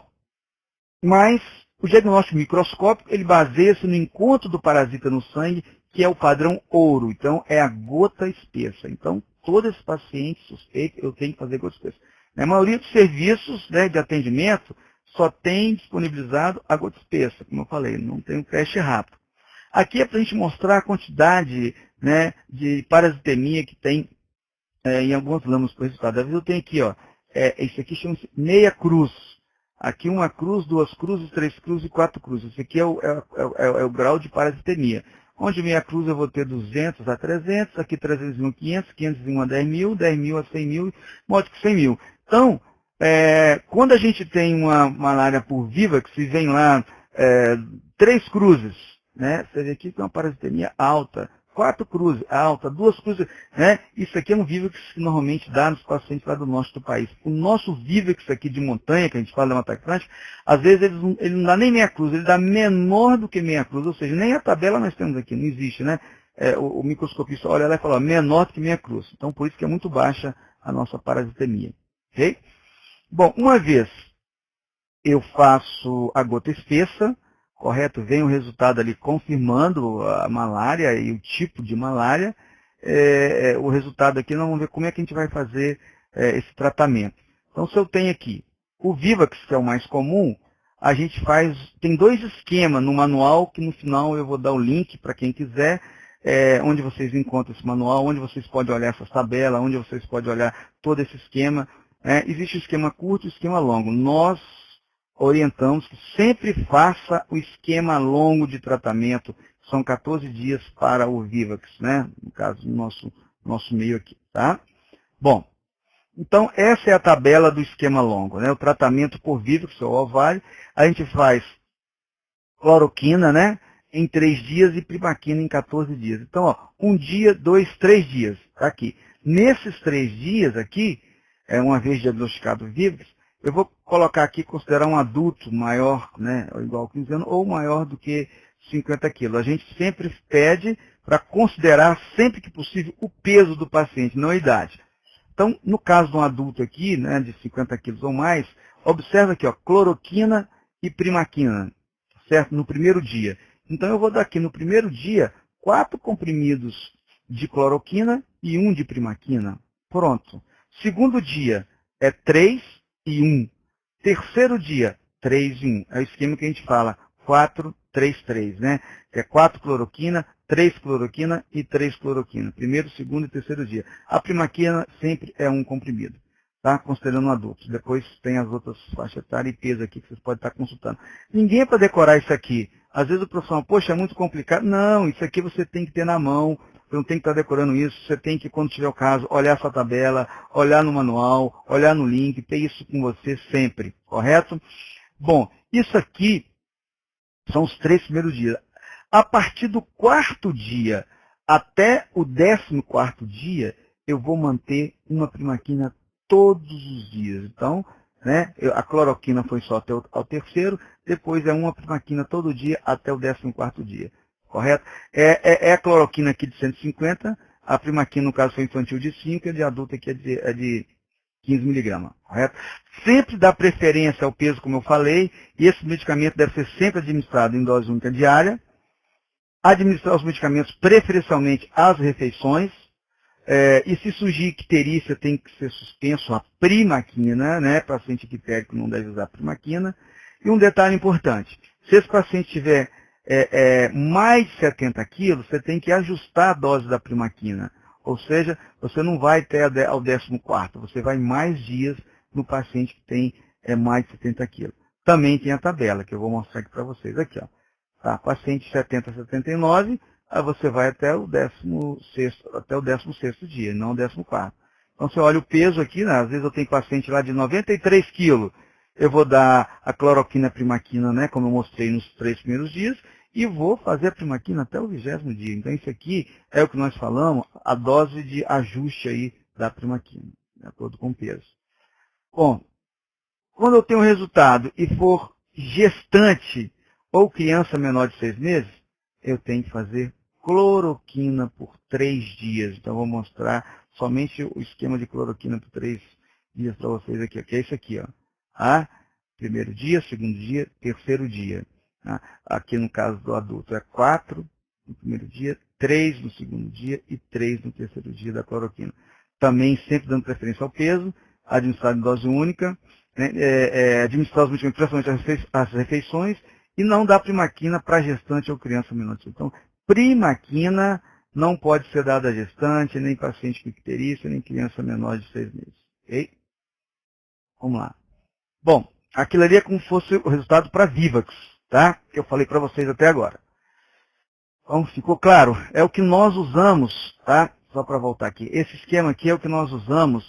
mas o diagnóstico microscópico, ele baseia-se no encontro do parasita no sangue, que é o padrão ouro. Então, é a gota espessa. Então, todo esse paciente suspeito, eu tenho que fazer gota espessa. Na maioria dos serviços, né, de atendimento, só tem disponibilizado a gota espessa, como eu falei, não tem um teste rápido. Aqui é para a gente mostrar a quantidade, né, de parasitemia que tem em alguns lâminas por resultado. Às vezes eu tenho aqui, ó, isso aqui chama-se meia cruz. Aqui uma cruz, duas cruzes, três cruzes e quatro cruzes. Esse aqui é o grau de parasitemia. Onde meia cruz eu vou ter 200 a 300, aqui 301 a 500, 501 a 10 mil, 10 mil a 100 mil, modo que 100 mil. Então, quando a gente tem uma malária por Vivax, se vem lá 3 cruzes, né? Você vê aqui que é uma parasitemia alta. 4 cruzes, alta, 2 cruzes, né? Isso aqui é um Vivax que normalmente dá nos pacientes lá do norte do país. O nosso Vivax aqui de montanha, que a gente fala da Mata Atlântica, às vezes ele não dá nem meia cruz, ele dá menor do que meia cruz, ou seja, nem a tabela nós temos aqui, não existe, né? O microscopista olha lá e fala, ó, menor do que meia cruz. Então, por isso que é muito baixa a nossa parasitemia, ok? Bom, uma vez eu faço a gota espessa, correto? Vem o resultado ali confirmando a malária e o tipo de malária. O resultado aqui, nós vamos ver como é que a gente vai fazer esse tratamento. Então, se eu tenho aqui o Vivax, que é o mais comum, a gente tem 2 esquemas no manual, que no final eu vou dar o link para quem quiser, onde vocês encontram esse manual, onde vocês podem olhar essas tabelas, onde vocês podem olhar todo esse esquema. Existe o esquema curto e o esquema longo. Nós orientamos que sempre faça o esquema longo de tratamento, são 14 dias para o Vivax, né? No caso, no nosso meio aqui, tá? Bom, então essa é a tabela do esquema longo, né? O tratamento por Vivax, ou ovário, a gente faz cloroquina, né? Em 3 dias e primaquina em 14 dias. Então, ó, 1 dia, 2, 3 dias, tá aqui. Nesses 3 dias aqui, uma vez diagnosticado o Vivax, eu vou colocar aqui, considerar um adulto maior, né, ou igual a 15 anos, ou maior do que 50 quilos. A gente sempre pede para considerar, sempre que possível, o peso do paciente, não a idade. Então, no caso de um adulto aqui, né, de 50 quilos ou mais, observa aqui, ó, cloroquina e primaquina, certo? No primeiro dia. Então, eu vou dar aqui no primeiro dia 4 comprimidos de cloroquina e 1 de primaquina. Pronto. Segundo dia é 3 e 1. Terceiro dia, 3 e 1. É o esquema que a gente fala, 4, 3, 3, né? É 4 cloroquina, 3 cloroquina e 3 cloroquina. Primeiro, segundo e terceiro dia. A primaquina sempre é um comprimido, tá? Considerando adultos. Depois tem as outras faixas etárias e peso aqui que vocês podem estar consultando. Ninguém é para decorar isso aqui. Às vezes o profissional, poxa, é muito complicado. Não, isso aqui você tem que ter na mão. Você não tem que estar decorando isso. Você tem que, quando tiver o caso, olhar essa tabela, olhar no manual, olhar no link, ter isso com você sempre, correto? Bom, isso aqui são os 3 primeiros dias. A partir do 4º dia até o 14º dia, eu vou manter uma primaquina todos os dias. Então, né, a cloroquina foi só até ao terceiro, depois é uma primaquina todo dia até o 14º dia. Correto? É a cloroquina aqui de 150, a primaquina, no caso, foi infantil de 5, e a de adulto aqui é de 15 miligramas, correto? Sempre dá preferência ao peso, como eu falei, e esse medicamento deve ser sempre administrado em dose única diária. Administrar os medicamentos preferencialmente às refeições, e se surgir icterícia, tem que ser suspenso a primaquina, né? Paciente ictérico não deve usar primaquina. E um detalhe importante, se esse paciente tiver mais de 70 quilos, você tem que ajustar a dose da primaquina. Ou seja, você não vai até ao 14º, você vai mais dias no paciente que tem mais de 70 quilos. Também tem a tabela, que eu vou mostrar aqui para vocês. Aqui, ó. Tá? Paciente 70 a 79, aí você vai até o 16º dia, não o 14º. Então você olha o peso aqui, né? Às vezes eu tenho paciente lá de 93 quilos. Eu vou dar a cloroquina primaquina, né, como eu mostrei nos 3 primeiros dias, e vou fazer a primaquina até o 20º dia. Então isso aqui é o que nós falamos, a dose de ajuste aí da primaquina, de acordo com o peso. Bom, quando eu tenho um resultado e for gestante ou criança menor de 6 meses, eu tenho que fazer cloroquina por 3 dias. Então, eu vou mostrar somente o esquema de cloroquina por 3 dias para vocês aqui, que é isso aqui, ó. Tá? Primeiro dia, segundo dia, terceiro dia. Tá? Aqui no caso do adulto é 4 no primeiro dia, 3 no segundo dia e 3 no terceiro dia da cloroquina. Também sempre dando preferência ao peso, administrado em dose única, né? Administrar os medicamentos, principalmente as refeições, e não dar primaquina para gestante ou criança menor de 6 meses. Então, primaquina não pode ser dada a gestante, nem paciente com icterícia, nem criança menor de 6 meses. Ok? Vamos lá. Bom, aquilo ali é como se fosse o resultado para Vivax, tá? Que eu falei para vocês até agora. Então, ficou claro? É o que nós usamos, tá? Só para voltar aqui. Esse esquema aqui é o que nós usamos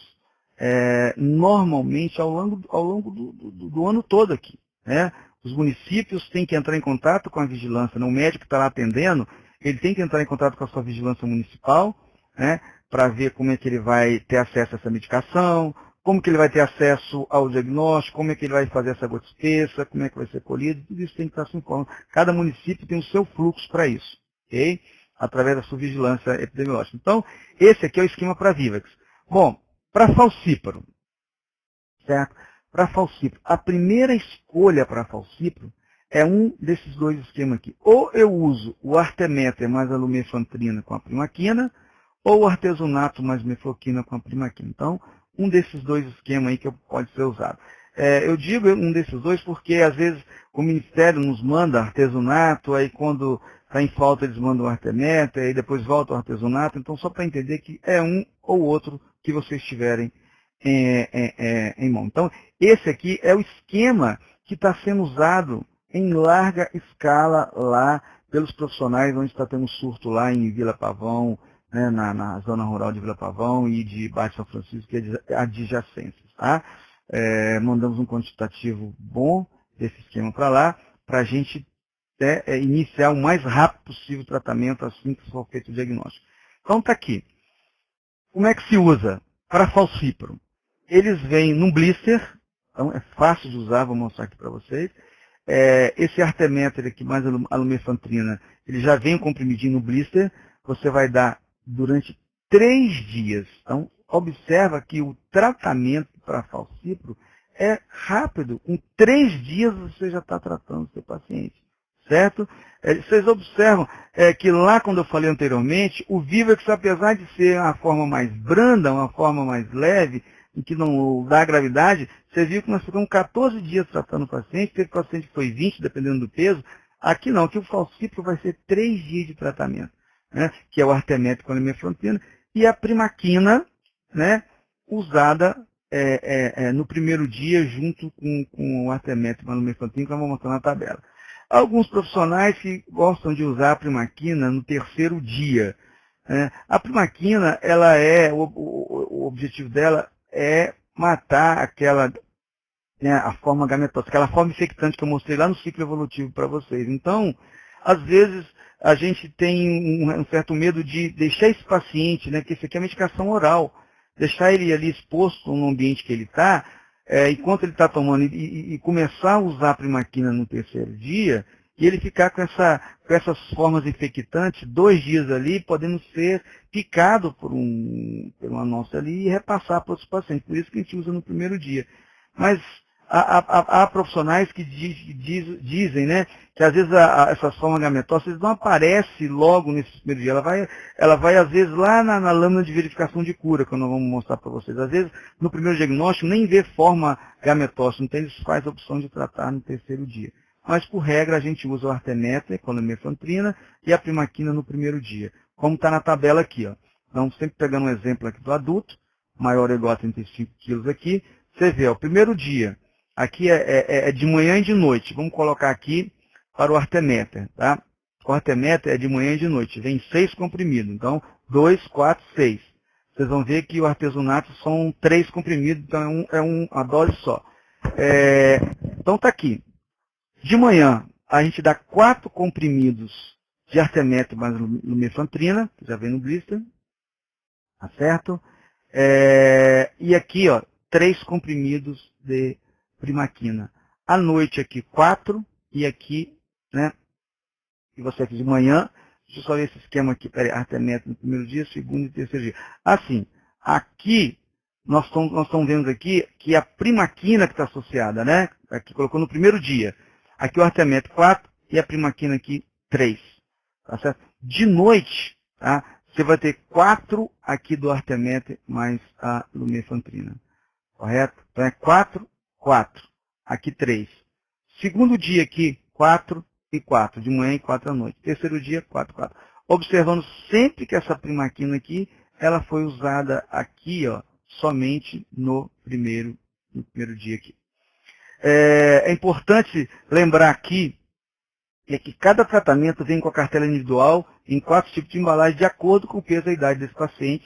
normalmente ao longo do ano todo aqui, né? Os municípios têm que entrar em contato com a vigilância, né? O médico que está lá atendendo, ele tem que entrar em contato com a sua vigilância municipal, né? Para ver como é que ele vai ter acesso a essa medicação, como que ele vai ter acesso ao diagnóstico, como é que ele vai fazer essa gota espessa, como é que vai ser colhido, tudo isso tem que estar se informando. Cada município tem o seu fluxo para isso, ok? Através da sua vigilância epidemiológica. Então, esse aqui é o esquema para Vivax. Bom, para falcíparo, certo? Para falcíparo, a primeira escolha para falcíparo é um desses dois esquemas aqui. Ou eu uso o arteméter mais a lumefantrina com a primaquina, ou o artesunato mais mefloquina com a primaquina. Então, um desses dois esquemas aí que pode ser usado. Eu digo um desses dois porque, às vezes, o Ministério nos manda artesunato, aí quando está em falta eles mandam o arteméter, aí depois volta o artesunato. Então, só para entender que é um ou outro que vocês tiverem em mão. Então, esse aqui é o esquema que está sendo usado em larga escala lá pelos profissionais, onde está tendo surto lá em Vila Pavão, né, na zona rural de Vila Pavão e de Baixo São Francisco, que é adjacências. Tá? Mandamos um quantitativo bom desse esquema para lá, para a gente iniciar o mais rápido possível o tratamento assim que for feito o diagnóstico. Então está aqui. Como é que se usa? Para falcíparo. Eles vêm num blister, então é fácil de usar, vou mostrar aqui para vocês. Esse arteméter aqui, mais a lumefantrina, ele já vem comprimidinho no blister, você vai dar durante 3 dias. Então, observa que o tratamento para falcíparo é rápido. Em 3 dias você já está tratando o seu paciente. certo? Vocês observam que lá, quando eu falei anteriormente, o Vivax, apesar de ser uma forma mais branda, uma forma mais leve, em que não dá gravidade, você viu que nós ficamos 14 dias tratando o paciente, teve paciente que foi 20, dependendo do peso. Aqui não, aqui o falcíparo vai ser 3 dias de tratamento, né? Que é o artemetro com a lumefantrina, e a primaquina, né, usada no primeiro dia, junto com o artemetro com a lumefantrina, que eu vou mostrar na tabela. Alguns profissionais que gostam de usar a primaquina no terceiro dia. A primaquina, o objetivo dela é matar aquela, né, a forma gametótica, aquela forma infectante que eu mostrei lá no ciclo evolutivo para vocês. Então, às vezes, a gente tem um certo medo de deixar esse paciente, né, que isso aqui é medicação oral, deixar ele ali exposto no ambiente que ele está, enquanto ele está tomando, e começar a usar a primaquina no terceiro dia, e ele ficar com essas formas infectantes 2 dias ali, podendo ser picado por uma nossa ali e repassar para outros pacientes. Por isso que a gente usa no primeiro dia. Mas há profissionais que dizem, né, que às vezes essas formas gametócitas não aparecem logo nesse primeiro dia. Ela vai às vezes lá na lâmina de verificação de cura, que nós vamos mostrar para vocês. Às vezes, no primeiro diagnóstico, nem vê forma gametócita, então eles fazem a opção de tratar no terceiro dia. Mas, por regra, a gente usa o artemetro com a lumefantrina e a primaquina no primeiro dia, como está na tabela aqui. Ó. Então, sempre pegando um exemplo aqui do adulto, maior ou igual a 35 quilos aqui, você vê, ó, o primeiro dia, aqui é de manhã e de noite. Vamos colocar aqui para o artemetro, tá? O artemetro é de manhã e de noite, vem 6 comprimidos, então 2, 4, 6. Vocês vão ver que o artesunato são 3 comprimidos, então é uma dose só. Então está aqui. De manhã, a gente dá 4 comprimidos de artemetro mais lumefantrina, que já vem no blister, tá certo? E aqui, ó, 3 comprimidos de primaquina. À noite aqui 4, e aqui, né, e você aqui de manhã, deixa eu só ver esse esquema aqui, peraí, artemetro no primeiro dia, segundo e terceiro dia. Assim, aqui, nós estamos vendo aqui que a primaquina que está associada, né, aqui colocou no primeiro dia. Aqui o artemetro 4 e a primaquina aqui 3. Tá certo? De noite, tá? Você vai ter 4 aqui do artemetro mais a lumefantrina. Correto? Então é 4, 4. Aqui 3. Segundo dia aqui, 4 e 4. De manhã e 4 à noite. Terceiro dia, 4, 4. Observando sempre que essa primaquina aqui, ela foi usada aqui, ó, somente no primeiro dia aqui. É importante lembrar aqui que cada tratamento vem com a cartela individual em 4 tipos de embalagem de acordo com o peso e a idade desse paciente,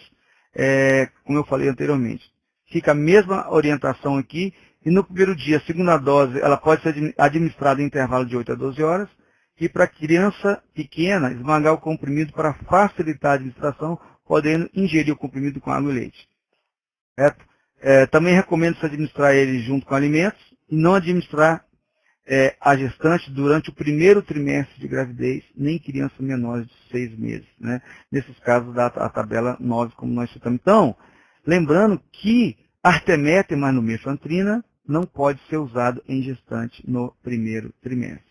como eu falei anteriormente. Fica a mesma orientação aqui, e no primeiro dia, a segunda dose, ela pode ser administrada em intervalo de 8 a 12 horas, e para criança pequena, esmagar o comprimido para facilitar a administração, podendo ingerir o comprimido com água e leite. Certo? Também recomendo se administrar ele junto com alimentos, e não administrar a gestante durante o primeiro trimestre de gravidez, nem crianças menores de 6 meses. Né? Nesses casos, dá a tabela 9, como nós citamos. Então, lembrando que artemetro mais lumefantrina não pode ser usado em gestante no primeiro trimestre.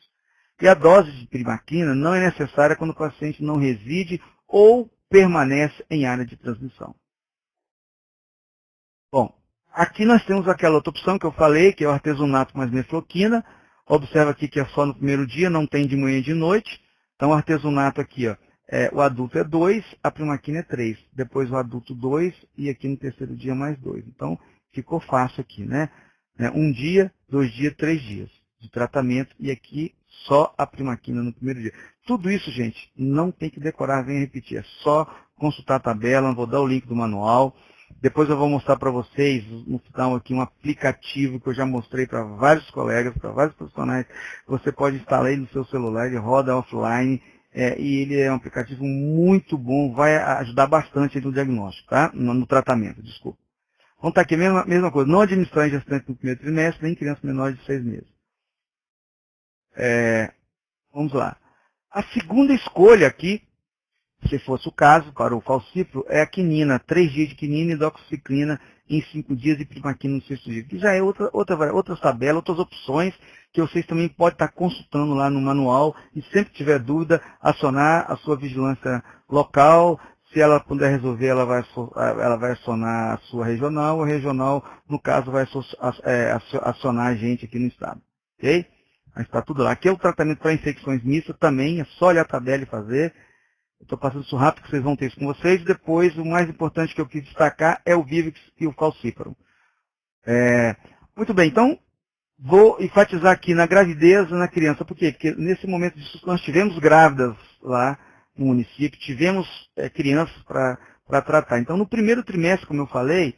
E a dose de primaquina não é necessária quando o paciente não reside ou permanece em área de transmissão. Bom, aqui nós temos aquela outra opção que eu falei, que é o artesunato mais mefloquina. Observa aqui que é só no primeiro dia, não tem de manhã e de noite. Então, o artesunato aqui, ó, o adulto é 2, a primaquina é 3. Depois o adulto 2 e aqui no terceiro dia mais 2. Então, ficou fácil aqui, né? 1 dia, 2 dias, 3 dias de tratamento. E aqui só a primaquina no primeiro dia. Tudo isso, gente, não tem que decorar, vem repetir. É só consultar a tabela, vou dar o link do manual. Depois eu vou mostrar para vocês, no final aqui, um aplicativo que eu já mostrei para vários colegas, para vários profissionais. Você pode instalar ele no seu celular, ele roda offline, e ele é um aplicativo muito bom, vai ajudar bastante no diagnóstico, tá? No tratamento, desculpa. Vamos estar aqui a mesma coisa, não administrar em gestante no primeiro trimestre, nem criança menor de 6 meses. Vamos lá. A segunda escolha aqui se fosse o caso, para o falcíparo, é a quinina, 3 dias de quinina e doxiciclina em 5 dias e primaquina no 6º dia. Que já é outra tabela, outras opções que vocês também podem estar consultando lá no manual e sempre que tiver dúvida, acionar a sua vigilância local. Se ela puder resolver, ela vai acionar a sua regional, a regional, no caso, vai acionar a gente aqui no estado. Ok? Mas está tudo lá. Aqui é o tratamento para infecções mistas também, é só olhar a tabela e fazer. Estou passando isso rápido, que vocês vão ter isso com vocês. Depois, o mais importante que eu quis destacar é o Vivix e o falcíparo. Muito bem, então, vou enfatizar aqui na gravidez na criança. Por quê? Porque nesse momento disso nós tivemos grávidas lá no município, tivemos crianças para tratar. Então, no primeiro trimestre, como eu falei,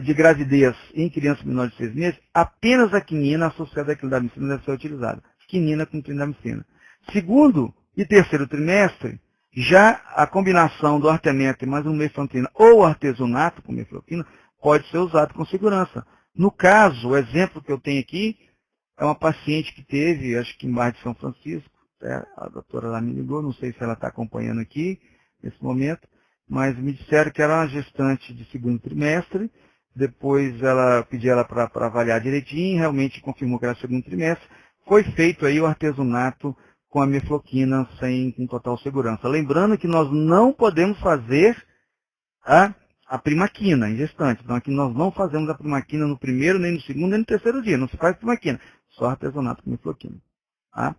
de gravidez em crianças menores de 6 meses, apenas a quinina associada à clindamicina deve ser utilizada. Quinina com clindamicina. Segundo e terceiro trimestre, já a combinação do artemetro mais uma mefloquina ou artesunato com mefloquina pode ser usado com segurança. No caso, o exemplo que eu tenho aqui é uma paciente que teve, acho que em bairro de São Francisco, a doutora lá me ligou, não sei se ela está acompanhando aqui nesse momento, mas me disseram que era uma gestante de 2º trimestre, depois ela pedi ela para avaliar direitinho, realmente confirmou que era 2º trimestre, foi feito aí o artesunato com a mefloquina com total segurança. Lembrando que nós não podemos fazer a primaquina em gestante. Então aqui nós não fazemos a primaquina no primeiro, nem no segundo, nem no terceiro dia. Não se faz primaquina, só artesunato com mefloquina. Tá?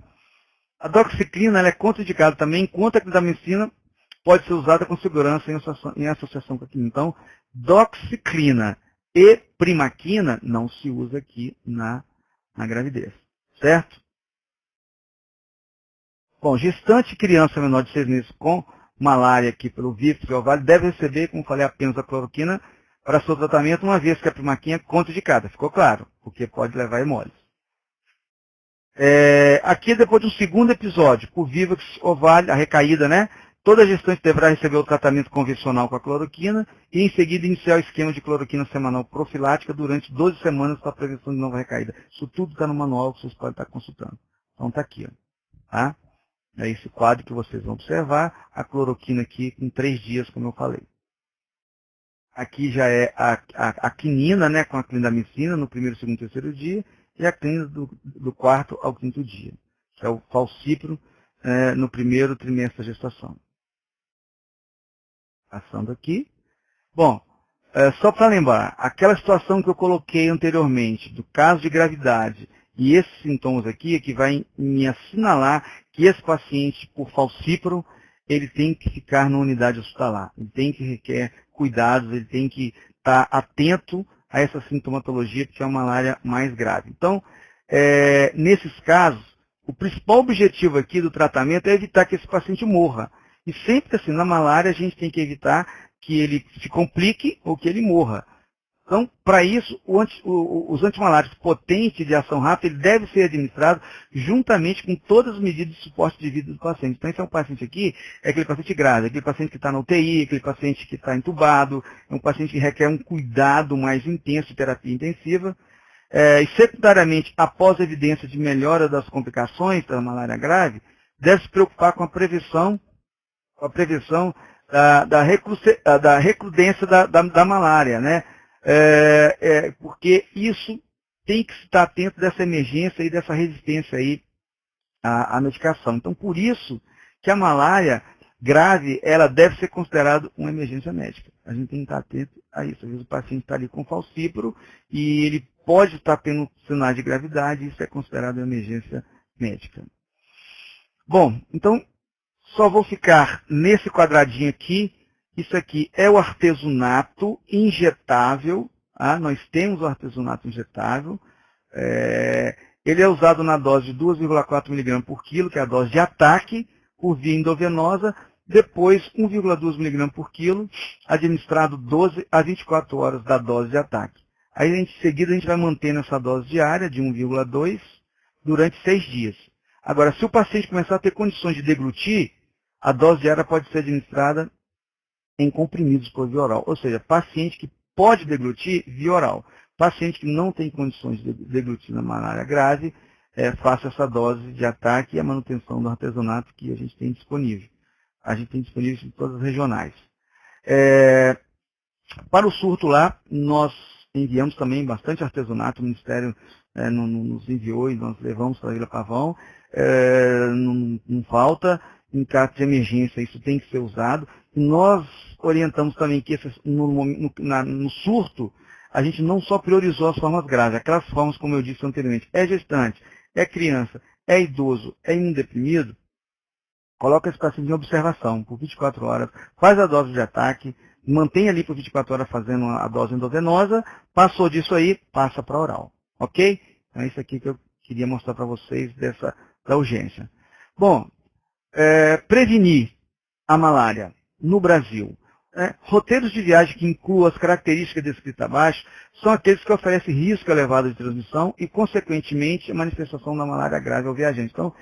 A doxiciclina ela é contraindicada também, enquanto a clindamicina pode ser usada com segurança em associação com a quinina. Então, doxiciclina e primaquina não se usa aqui na gravidez. Certo? Bom, gestante e criança menor de 6 meses com malária aqui pelo Vivix e Ovário deve receber, como falei, apenas a cloroquina para seu tratamento, uma vez que a primaquina é contraindicada. Ficou claro? Porque pode levar hemólise. Aqui, depois de um segundo episódio, por Vivix Ovário, a recaída, né? Toda gestante deverá receber o tratamento convencional com a cloroquina e, em seguida, iniciar o esquema de cloroquina semanal profilática durante 12 semanas para a prevenção de nova recaída. Isso tudo está no manual que vocês podem estar consultando. Então, está aqui. Ó. Tá? É esse quadro que vocês vão observar, a cloroquina aqui com 3 dias, como eu falei. Aqui já é a quinina, né, com a clindamicina no primeiro, segundo e terceiro dia, e a quinina do 4º ao 5º dia, que é o falcíparo no primeiro trimestre da gestação. Passando aqui. Bom, só para lembrar, aquela situação que eu coloquei anteriormente, do caso de gravidade, e esses sintomas aqui é que vai me assinalar que esse paciente, por falcíparo, ele tem que ficar na unidade hospitalar. Ele tem que requer cuidados, ele tem que estar atento a essa sintomatologia, porque é uma malária mais grave. Então, nesses casos, o principal objetivo aqui do tratamento é evitar que esse paciente morra. E sempre assim, na malária, a gente tem que evitar que ele se complique ou que ele morra. Então, para isso, os antimalários potentes de ação rápida, ele deve ser administrado juntamente com todas as medidas de suporte de vida do paciente. Então, esse é um paciente aqui, é aquele paciente grave, aquele paciente que está na UTI, aquele paciente que está entubado, é um paciente que requer um cuidado mais intenso de terapia intensiva. E secundariamente, após a evidência de melhora das complicações da malária grave, deve se preocupar com a prevenção da recrudescência da malária, né? Porque isso tem que estar atento dessa emergência e dessa resistência aí à medicação. Então, por isso que a malária grave, ela deve ser considerada uma emergência médica. A gente tem que estar atento a isso. Às vezes o paciente está ali com falcíparo e ele pode estar tendo sinais de gravidade e isso é considerado uma emergência médica. Bom, então, só vou ficar nesse quadradinho aqui. Isso aqui é o artesunato injetável. Nós temos o artesunato injetável. Ele é usado na dose de 2,4 mg por quilo, que é a dose de ataque, por via endovenosa. Depois, 1,2 mg por quilo, administrado 12 a 24 horas da dose de ataque. Aí, em seguida, a gente vai mantendo essa dose diária de 1,2 durante 6 dias. Agora, se o paciente começar a ter condições de deglutir, a dose diária pode ser administrada em comprimidos por via oral. Ou seja, paciente que pode deglutir, via oral. Paciente que não tem condições de deglutir na malária grave, faça essa dose de ataque e a manutenção do artesunato que a gente tem disponível. A gente tem disponíveis em todas as regionais. Para o surto lá, nós enviamos também bastante artesanato, o Ministério nos enviou e nós levamos para a Vila Pavão. Não falta, em caso de emergência, isso tem que ser usado. E nós orientamos também que no surto, a gente não só priorizou as formas graves, aquelas formas, como eu disse anteriormente, é gestante, é criança, é idoso, é imunodeprimido, coloca esse paciente em observação por 24 horas, faz a dose de ataque, mantém ali por 24 horas fazendo a dose endovenosa, passou disso aí, passa para oral. Ok? Então é isso aqui que eu queria mostrar para vocês da urgência. Bom, prevenir a malária no Brasil. Roteiros de viagem que incluam as características descritas abaixo são aqueles que oferecem risco elevado de transmissão e, consequentemente, a manifestação da malária grave ao viajante. Então,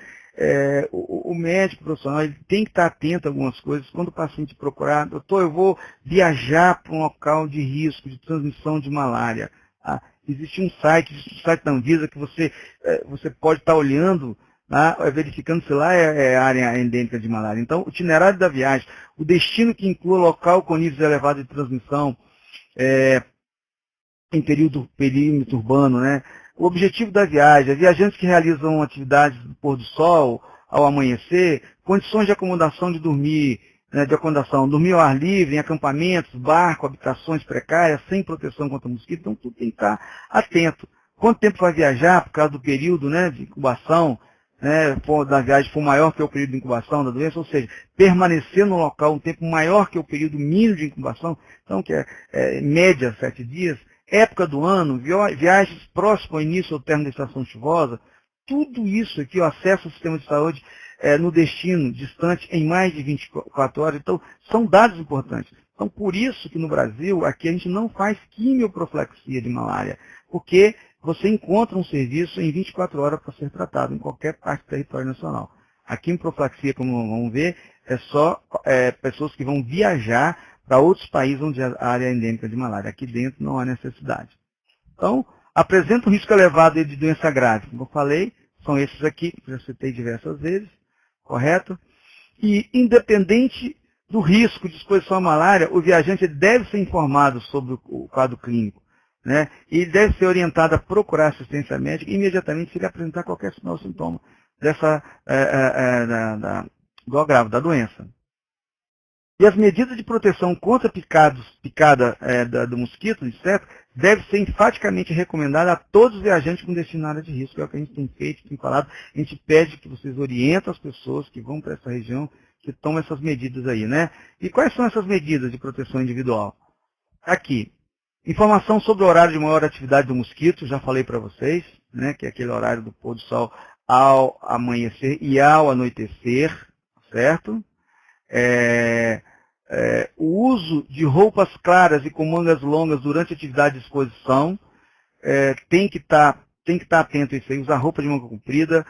o médico profissional ele tem que estar atento a algumas coisas. Quando o paciente procurar, doutor, eu vou viajar para um local de risco de transmissão de malária. Existe um site da Anvisa que você pode estar olhando, verificando se lá é área endêmica de malária. Então, o itinerário da viagem, o destino que inclua local com níveis elevados de transmissão em perímetro urbano, né? O objetivo da viagem, viajantes que realizam atividades do pôr do sol ao amanhecer, condições de acomodação de dormir, dormir ao ar livre, em acampamentos, barco, habitações precárias, sem proteção contra mosquito, então tudo tem que estar atento. Quanto tempo vai viajar, por causa do período de incubação, da viagem for maior que o período de incubação da doença, ou seja, permanecer no local um tempo maior que o período mínimo de incubação, então que é média 7 dias, época do ano, viagens próximas ao início ou término da estação chuvosa, tudo isso aqui, o acesso ao sistema de saúde no destino distante em mais de 24 horas, então são dados importantes. Então por isso que no Brasil, aqui a gente não faz quimioprofilaxia de malária, porque você encontra um serviço em 24 horas para ser tratado em qualquer parte do território nacional. A quimioprofilaxia, como vamos ver, é só pessoas que vão viajar para outros países onde a área é endêmica de malária. Aqui dentro não há necessidade. Então, apresenta um risco elevado de doença grave. Como eu falei, são esses aqui, que eu já citei diversas vezes, correto? E, independente do risco de exposição à malária, o viajante deve ser informado sobre o quadro clínico. E deve ser orientado a procurar assistência médica imediatamente se ele apresentar qualquer sinal ou sintoma do agravo da doença. E as medidas de proteção contra picada do mosquito, do inseto, deve ser enfaticamente recomendada a todos os viajantes com destino à área de risco. É o que a gente tem feito, tem falado. A gente pede que vocês orientem as pessoas que vão para essa região, que tomam essas medidas aí, E quais são essas medidas de proteção individual? Aqui. Informação sobre o horário de maior atividade do mosquito, já falei para vocês, que é aquele horário do pôr do sol ao amanhecer e ao anoitecer, certo? O uso de roupas claras e com mangas longas durante a atividade de exposição, tem que estar atento a isso aí, usar roupa de manga comprida,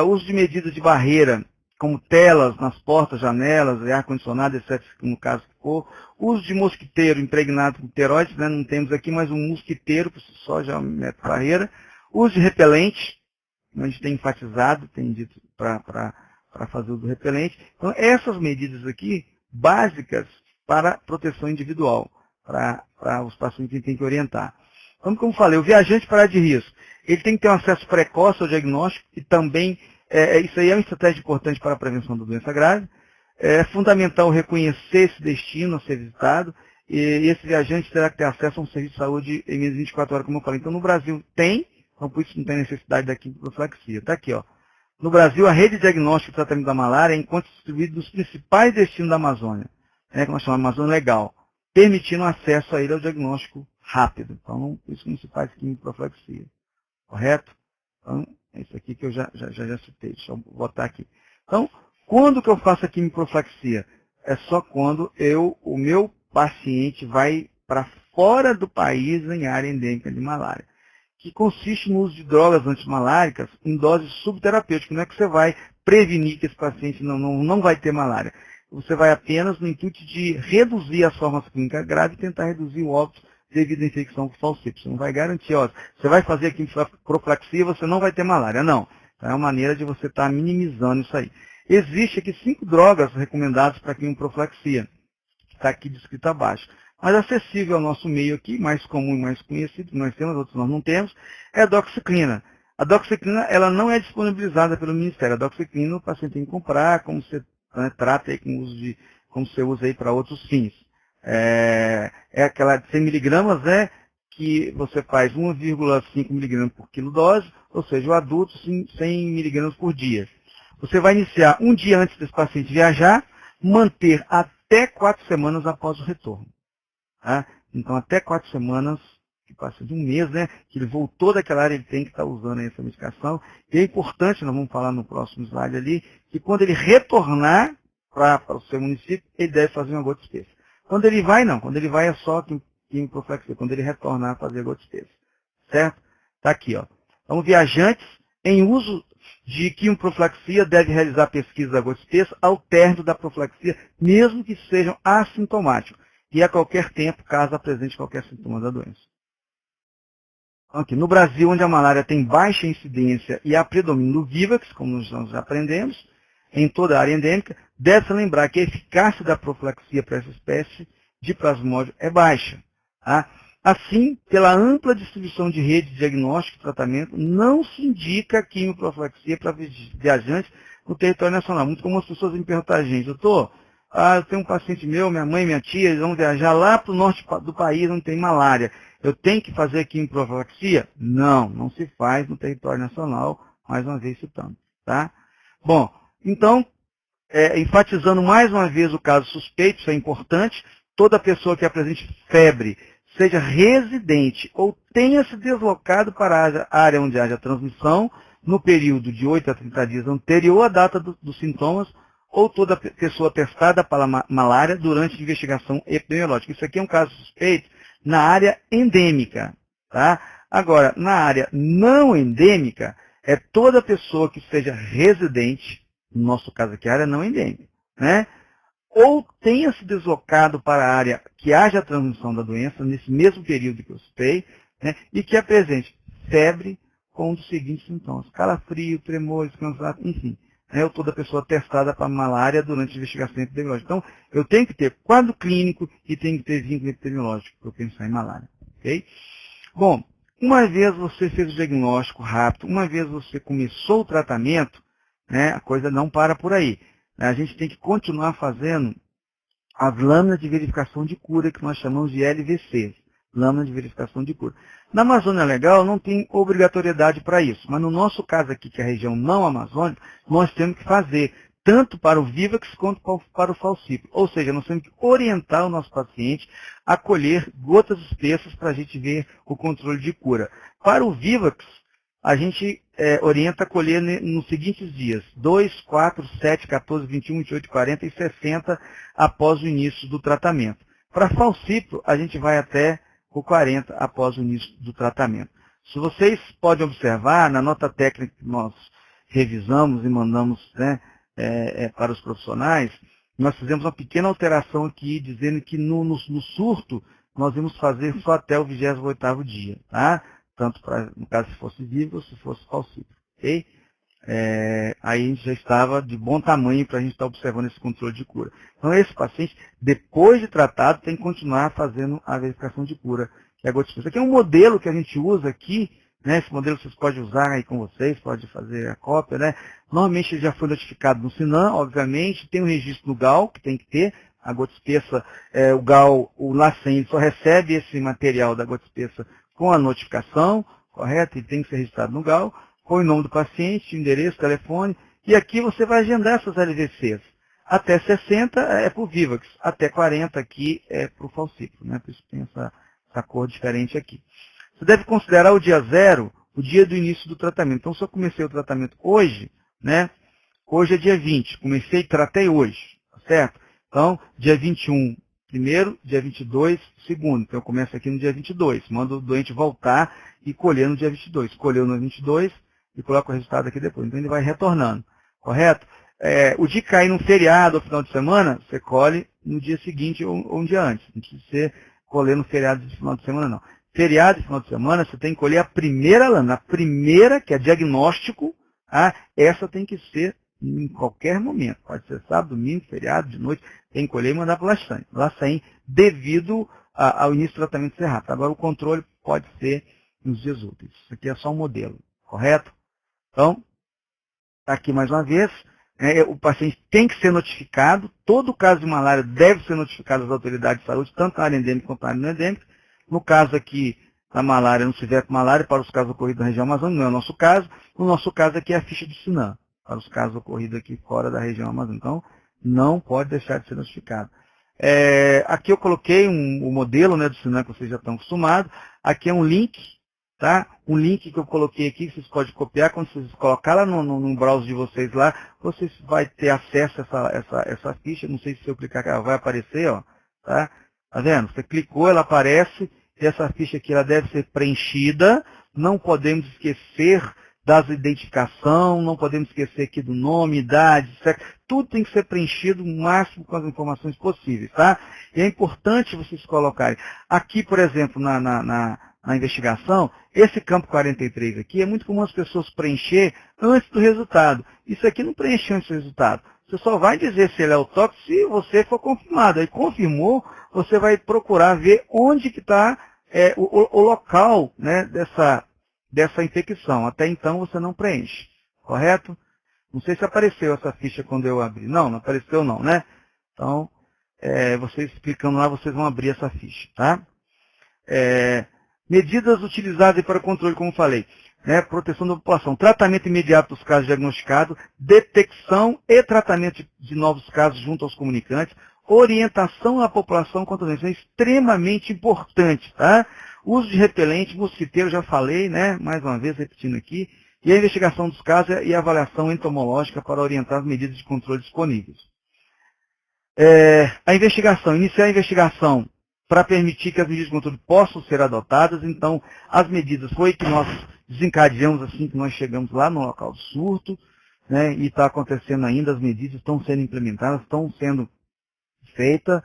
uso de medidas de barreira, como telas nas portas, janelas, ar-condicionado, etc., no caso que for. Uso de mosquiteiro impregnado com pteroides, não temos aqui, mas um mosquiteiro, por si só, já mete barreira. Uso de repelente, a gente tem enfatizado, tem dito para fazer uso do repelente. Então, essas medidas aqui, básicas para proteção individual, para os pacientes que a gente tem que orientar. Então, como falei, o viajante para área de risco, ele tem que ter um acesso precoce ao diagnóstico e também, isso aí é uma estratégia importante para a prevenção da doença grave. É fundamental reconhecer esse destino a ser visitado e esse viajante terá que ter acesso a um serviço de saúde em menos de 24 horas, como eu falei. Então, no Brasil tem, então por isso não tem necessidade da quimioprofilaxia. Está aqui, ó. No Brasil, a rede de diagnóstico e tratamento da malária encontra distribuída nos principais destinos da Amazônia, que nós chamamos de Amazônia Legal, permitindo acesso a ele ao diagnóstico rápido. Então, por isso não se faz quimioprofilaxia. Correto? Então, é isso aqui que eu já citei. Deixa eu botar aqui. Então, quando que eu faço a quimioprofilaxia? É só quando o meu paciente vai para fora do país em área endêmica de malária, que consiste no uso de drogas antimaláricas em doses subterapêuticas. Não é que você vai prevenir que esse paciente não vai ter malária. Você vai apenas no intuito de reduzir as formas clínicas graves e tentar reduzir o óbito devido à infecção por falciparum. Você não vai garantir, você vai fazer aqui profilaxia e você não vai ter malária. Não. Então, é uma maneira de você estar minimizando isso aí. Existem aqui 5 drogas recomendadas para quimioprofilaxia, que está aqui descrito abaixo. Mas acessível ao nosso meio aqui, mais comum e mais conhecido, que nós temos, outros nós não temos, é a doxiciclina. A doxiciclina ela não é disponibilizada pelo Ministério. A doxiciclina o paciente tem que comprar, como você trata aí com uso de, como você usa aí para outros fins. É aquela de 100 miligramas, né, que você faz 1,5 miligramas por quilo dose, ou seja, o adulto 100 miligramas por dia. Você vai iniciar um dia antes desse paciente viajar, manter até 4 semanas após o retorno. Tá? Então, até 4 semanas, que passa de um mês, né, que ele voltou daquela área, ele tem que estar usando essa medicação. E é importante, nós vamos falar no próximo slide ali, que quando ele retornar para o seu município, ele deve fazer uma gota espessa. Quando ele vai, não. Quando ele vai é só quimioprofilaxia. Quando ele retornar, fazer gota espessa. Certo? Está aqui, ó. Então, viajantes em uso de quimioprofilaxia deve realizar pesquisa da gota espessa ao término da profilaxia, mesmo que sejam assintomáticos, e a qualquer tempo, caso apresente qualquer sintoma da doença. Aqui, no Brasil, onde a malária tem baixa incidência e há predomínio do Vivax, como nós já aprendemos, em toda a área endêmica, deve-se lembrar que a eficácia da profilaxia para essa espécie de plasmódio é baixa. Tá? Assim, pela ampla distribuição de rede de diagnóstico e tratamento, não se indica quimioprofilaxia para viajantes no território nacional. Muito comum as pessoas me perguntam, gente, doutor, eu tenho um paciente meu, minha mãe, minha tia, eles vão viajar lá para o norte do país, onde tem malária. Eu tenho que fazer quimioprofilaxia? Não, não se faz no território nacional, mais uma vez citando. Tá? Bom, então, enfatizando mais uma vez o caso suspeito, isso é importante, toda pessoa que apresente febre, seja residente ou tenha se deslocado para a área onde haja transmissão, no período de 8 a 30 dias anterior à data dos sintomas, ou toda pessoa testada para malária durante a investigação epidemiológica. Isso aqui é um caso suspeito na área endêmica. Tá? Agora, na área não endêmica, é toda pessoa que seja residente, no nosso caso aqui, a área não endêmica, né? Ou tenha se deslocado para a área que haja transmissão da doença, nesse mesmo período que eu citei, né? E que apresente febre com um dos seguintes sintomas: calafrio, tremores, cansaço, enfim. Ou toda pessoa testada para malária durante a investigação epidemiológica. Então, eu tenho que ter quadro clínico e tenho que ter vínculo epidemiológico para eu pensar em malária. Okay? Bom, uma vez você fez o diagnóstico rápido, uma vez você começou o tratamento, né, a coisa não para por aí. A gente tem que continuar fazendo as lâminas de verificação de cura, que nós chamamos de LVCs, lâminas de verificação de cura. Na Amazônia Legal não tem obrigatoriedade para isso, mas no nosso caso aqui, que é a região não amazônica, nós temos que fazer, tanto para o Vivax quanto para o Falciparum. Ou seja, nós temos que orientar o nosso paciente a colher gotas espessas para a gente ver o controle de cura. Para o Vivax, a gente orienta a colher nos seguintes dias: 2, 4, 7, 14, 21, 28, 40 e 60 após o início do tratamento. Para Falciparum, a gente vai até o 40 após o início do tratamento. Se vocês podem observar, na nota técnica que nós revisamos e mandamos, né, para os profissionais, nós fizemos uma pequena alteração aqui, dizendo que no surto nós íamos fazer só até o 28º dia. Tá? Tanto no caso se fosse vivo ou se fosse Falciparum. Okay? Aí a gente já estava de bom tamanho para a gente estar observando esse controle de cura. Então esse paciente, depois de tratado, tem que continuar fazendo a verificação de cura, que é a gota espessa. Aqui é um modelo que a gente usa aqui, né? Esse modelo vocês podem usar aí com vocês, pode fazer a cópia, né? Normalmente ele já foi notificado no SINAM, obviamente, tem um registro no GAL, que tem que ter, a gota espessa, o GAL, o LACEN, só recebe esse material da gota espessa com a notificação, correto? E tem que ser registrado no GAL, com o nome do paciente, endereço, telefone, e aqui você vai agendar essas LVCs. Até 60 é para o Vivax, até 40 aqui é para o Falciparum, né? Por isso tem essa cor diferente aqui. Você deve considerar o dia 0, o dia do início do tratamento. Então, se eu comecei o tratamento hoje, né? Hoje é dia 20, comecei e tratei hoje, tá certo? Então, dia 21, primeiro, dia 22, segundo. Então, eu começo aqui no dia 22, mando o doente voltar e colher no dia 22. Colheu no 22 e coloco o resultado aqui depois. Então, ele vai retornando, correto? O dia que cair num feriado ou final de semana, você colhe no dia seguinte ou um dia antes. Não precisa ser colher no feriado de final de semana, não. Feriado de final de semana, você tem que colher a primeira lâmina. A primeira, que é diagnóstico, essa tem que ser em qualquer momento. Pode ser sábado, domingo, feriado, de noite, tem que colher e mandar para o LACEN, devido ao início do tratamento ser rápido. Agora, o controle pode ser nos dias úteis. Isso aqui é só um modelo, correto? Então, está aqui mais uma vez. O paciente tem que ser notificado. Todo caso de malária deve ser notificado às autoridades de saúde, tanto na área endêmica quanto na área não endêmica. No caso aqui da malária, no CIVEP malária, para os casos ocorridos na região amazônica, não é o nosso caso. No nosso caso aqui é a ficha de SINAM, para os casos ocorridos aqui fora da região amazônica. Então, não pode deixar de ser notificado. Aqui eu coloquei o modelo, né, do SINAM que vocês já estão acostumados. Aqui é um link, tá? Um link que eu coloquei aqui, que vocês podem copiar. Quando vocês colocar lá no browser de vocês lá, vocês vão ter acesso a essa ficha. Não sei se eu clicar, ela vai aparecer, ó, tá? Tá vendo? Você clicou, ela aparece. E essa ficha aqui ela deve ser preenchida. Não podemos esquecer das identificação, não podemos esquecer aqui do nome, idade, sexo. Tudo tem que ser preenchido o máximo com as informações possíveis, tá? E é importante vocês colocarem. Aqui, por exemplo, na investigação, esse campo 43 aqui, é muito comum as pessoas preencher antes do resultado. Isso aqui não preenche antes do resultado. Você só vai dizer se ele é autóxico se você for confirmado. Aí confirmou, você vai procurar ver onde que está o local, né, dessa infecção. Até então você não preenche, correto? Não sei se apareceu essa ficha quando eu abri. Não, não apareceu não, né? Então, vocês clicando lá, vocês vão abrir essa ficha, tá? Medidas utilizadas para controle, como falei. Né, proteção da população, tratamento imediato dos casos diagnosticados, detecção e tratamento de novos casos junto aos comunicantes, orientação à população contra a doença, é extremamente importante, tá? Uso de repelente, mosquiteiro, já falei, né, mais uma vez repetindo aqui, e a investigação dos casos e a avaliação entomológica para orientar as medidas de controle disponíveis. Iniciar a investigação para permitir que as medidas de controle possam ser adotadas. Então, as medidas foi que nós desencadeamos assim que nós chegamos lá no local do surto, né, e está acontecendo ainda, as medidas estão sendo implementadas, estão sendo feitas.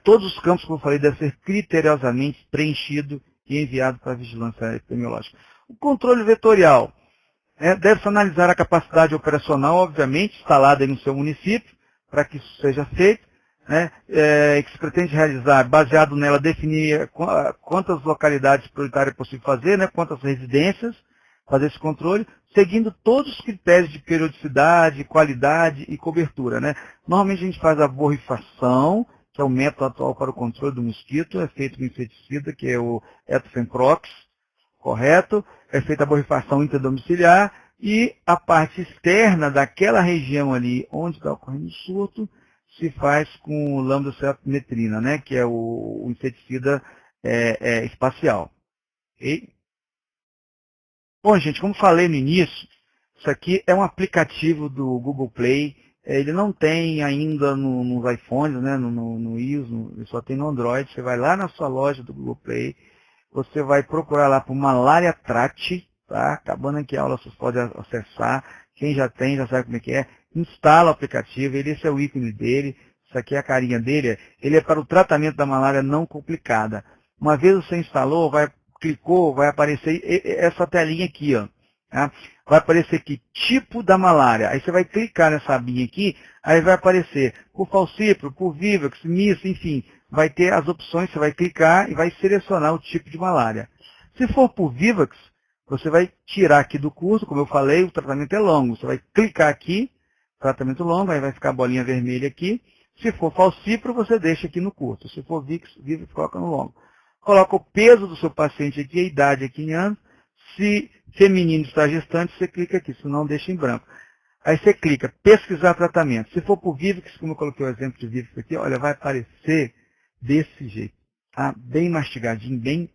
Todos os campos, como eu falei, devem ser criteriosamente preenchidos e enviados para a vigilância epidemiológica. O controle vetorial, deve-se analisar a capacidade operacional, obviamente, instalada aí no seu município, para que isso seja feito. Que se pretende realizar, baseado nela, definir quantas localidades prioritárias é possível fazer, né, quantas residências, fazer esse controle, seguindo todos os critérios de periodicidade, qualidade e cobertura. Né. Normalmente a gente faz a borrifação, que é o método atual para o controle do mosquito, é feito com inseticida, que é o Etofenprox, correto? É feita a borrifação interdomiciliar e a parte externa daquela região ali onde está ocorrendo o surto, se faz com lambda-cefalometrina, né, que é o inseticida espacial. Okay? Bom, gente, como falei no início, isso aqui é um aplicativo do Google Play. Ele não tem ainda nos iPhones, né, no iOS, ele só tem no Android. Você vai lá na sua loja do Google Play, você vai procurar lá por Malaria Tract, tá? Acabando aqui a aula, vocês podem acessar. Quem já tem, já sabe como é que é. Instala o aplicativo, esse é o ícone dele, isso aqui é a carinha dele, ele é para o tratamento da malária não complicada. Uma vez você instalou, clicou, vai aparecer essa telinha aqui, ó. Tá? Vai aparecer aqui, tipo da malária. Aí você vai clicar nessa abinha aqui, aí vai aparecer por falcipro, por vivax, misto, enfim. Vai ter as opções, você vai clicar e vai selecionar o tipo de malária. Se for por vivax, você vai tirar aqui do curso, como eu falei, o tratamento é longo. Você vai clicar aqui, tratamento longo, aí vai ficar a bolinha vermelha aqui. Se for falcipro, você deixa aqui no curto. Se for vivax, coloca no longo. Coloca o peso do seu paciente aqui, a idade aqui em anos. Se feminino está gestante, você clica aqui, senão deixa em branco. Aí você clica, pesquisar tratamento. Se for por vivax, como eu coloquei o exemplo de vivax aqui, olha, vai aparecer desse jeito. Tá? Bem mastigadinho, bem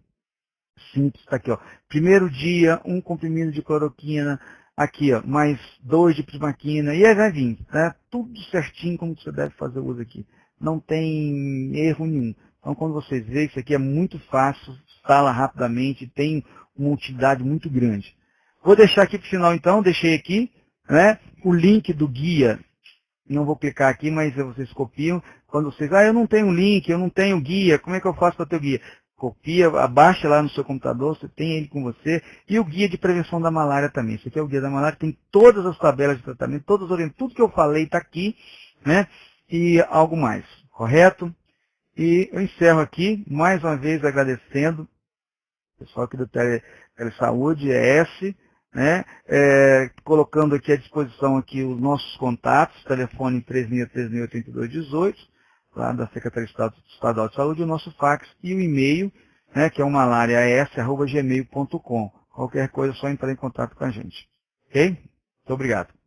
simples, tá aqui, ó. Primeiro dia, 1 comprimido de cloroquina, aqui, ó, mais 2 de prismaquina, e aí vai vir, né? Tudo certinho como você deve fazer o uso aqui. Não tem erro nenhum. Então, quando vocês veem, isso aqui é muito fácil, instala rapidamente, tem uma utilidade muito grande. Vou deixar aqui para o final, então, deixei aqui, né, o link do guia. Não vou clicar aqui, mas vocês copiam. Quando vocês, eu não tenho link, eu não tenho guia, como é que eu faço para ter o guia? copia, abaixa lá no seu computador, você tem ele com você, e o guia de prevenção da malária também. Esse aqui é o guia da malária, tem todas as tabelas de tratamento, tudo que eu falei está aqui, né? E algo mais, correto? E eu encerro aqui, mais uma vez agradecendo, o pessoal aqui do Telesaúde, ES, né? Colocando aqui à disposição aqui os nossos contatos, telefone 3636-8218, lá da Secretaria Estadual de Saúde, o nosso fax e o e-mail, né, que é o malarias@gmail.com. Qualquer coisa é só entrar em contato com a gente. Ok? Muito obrigado.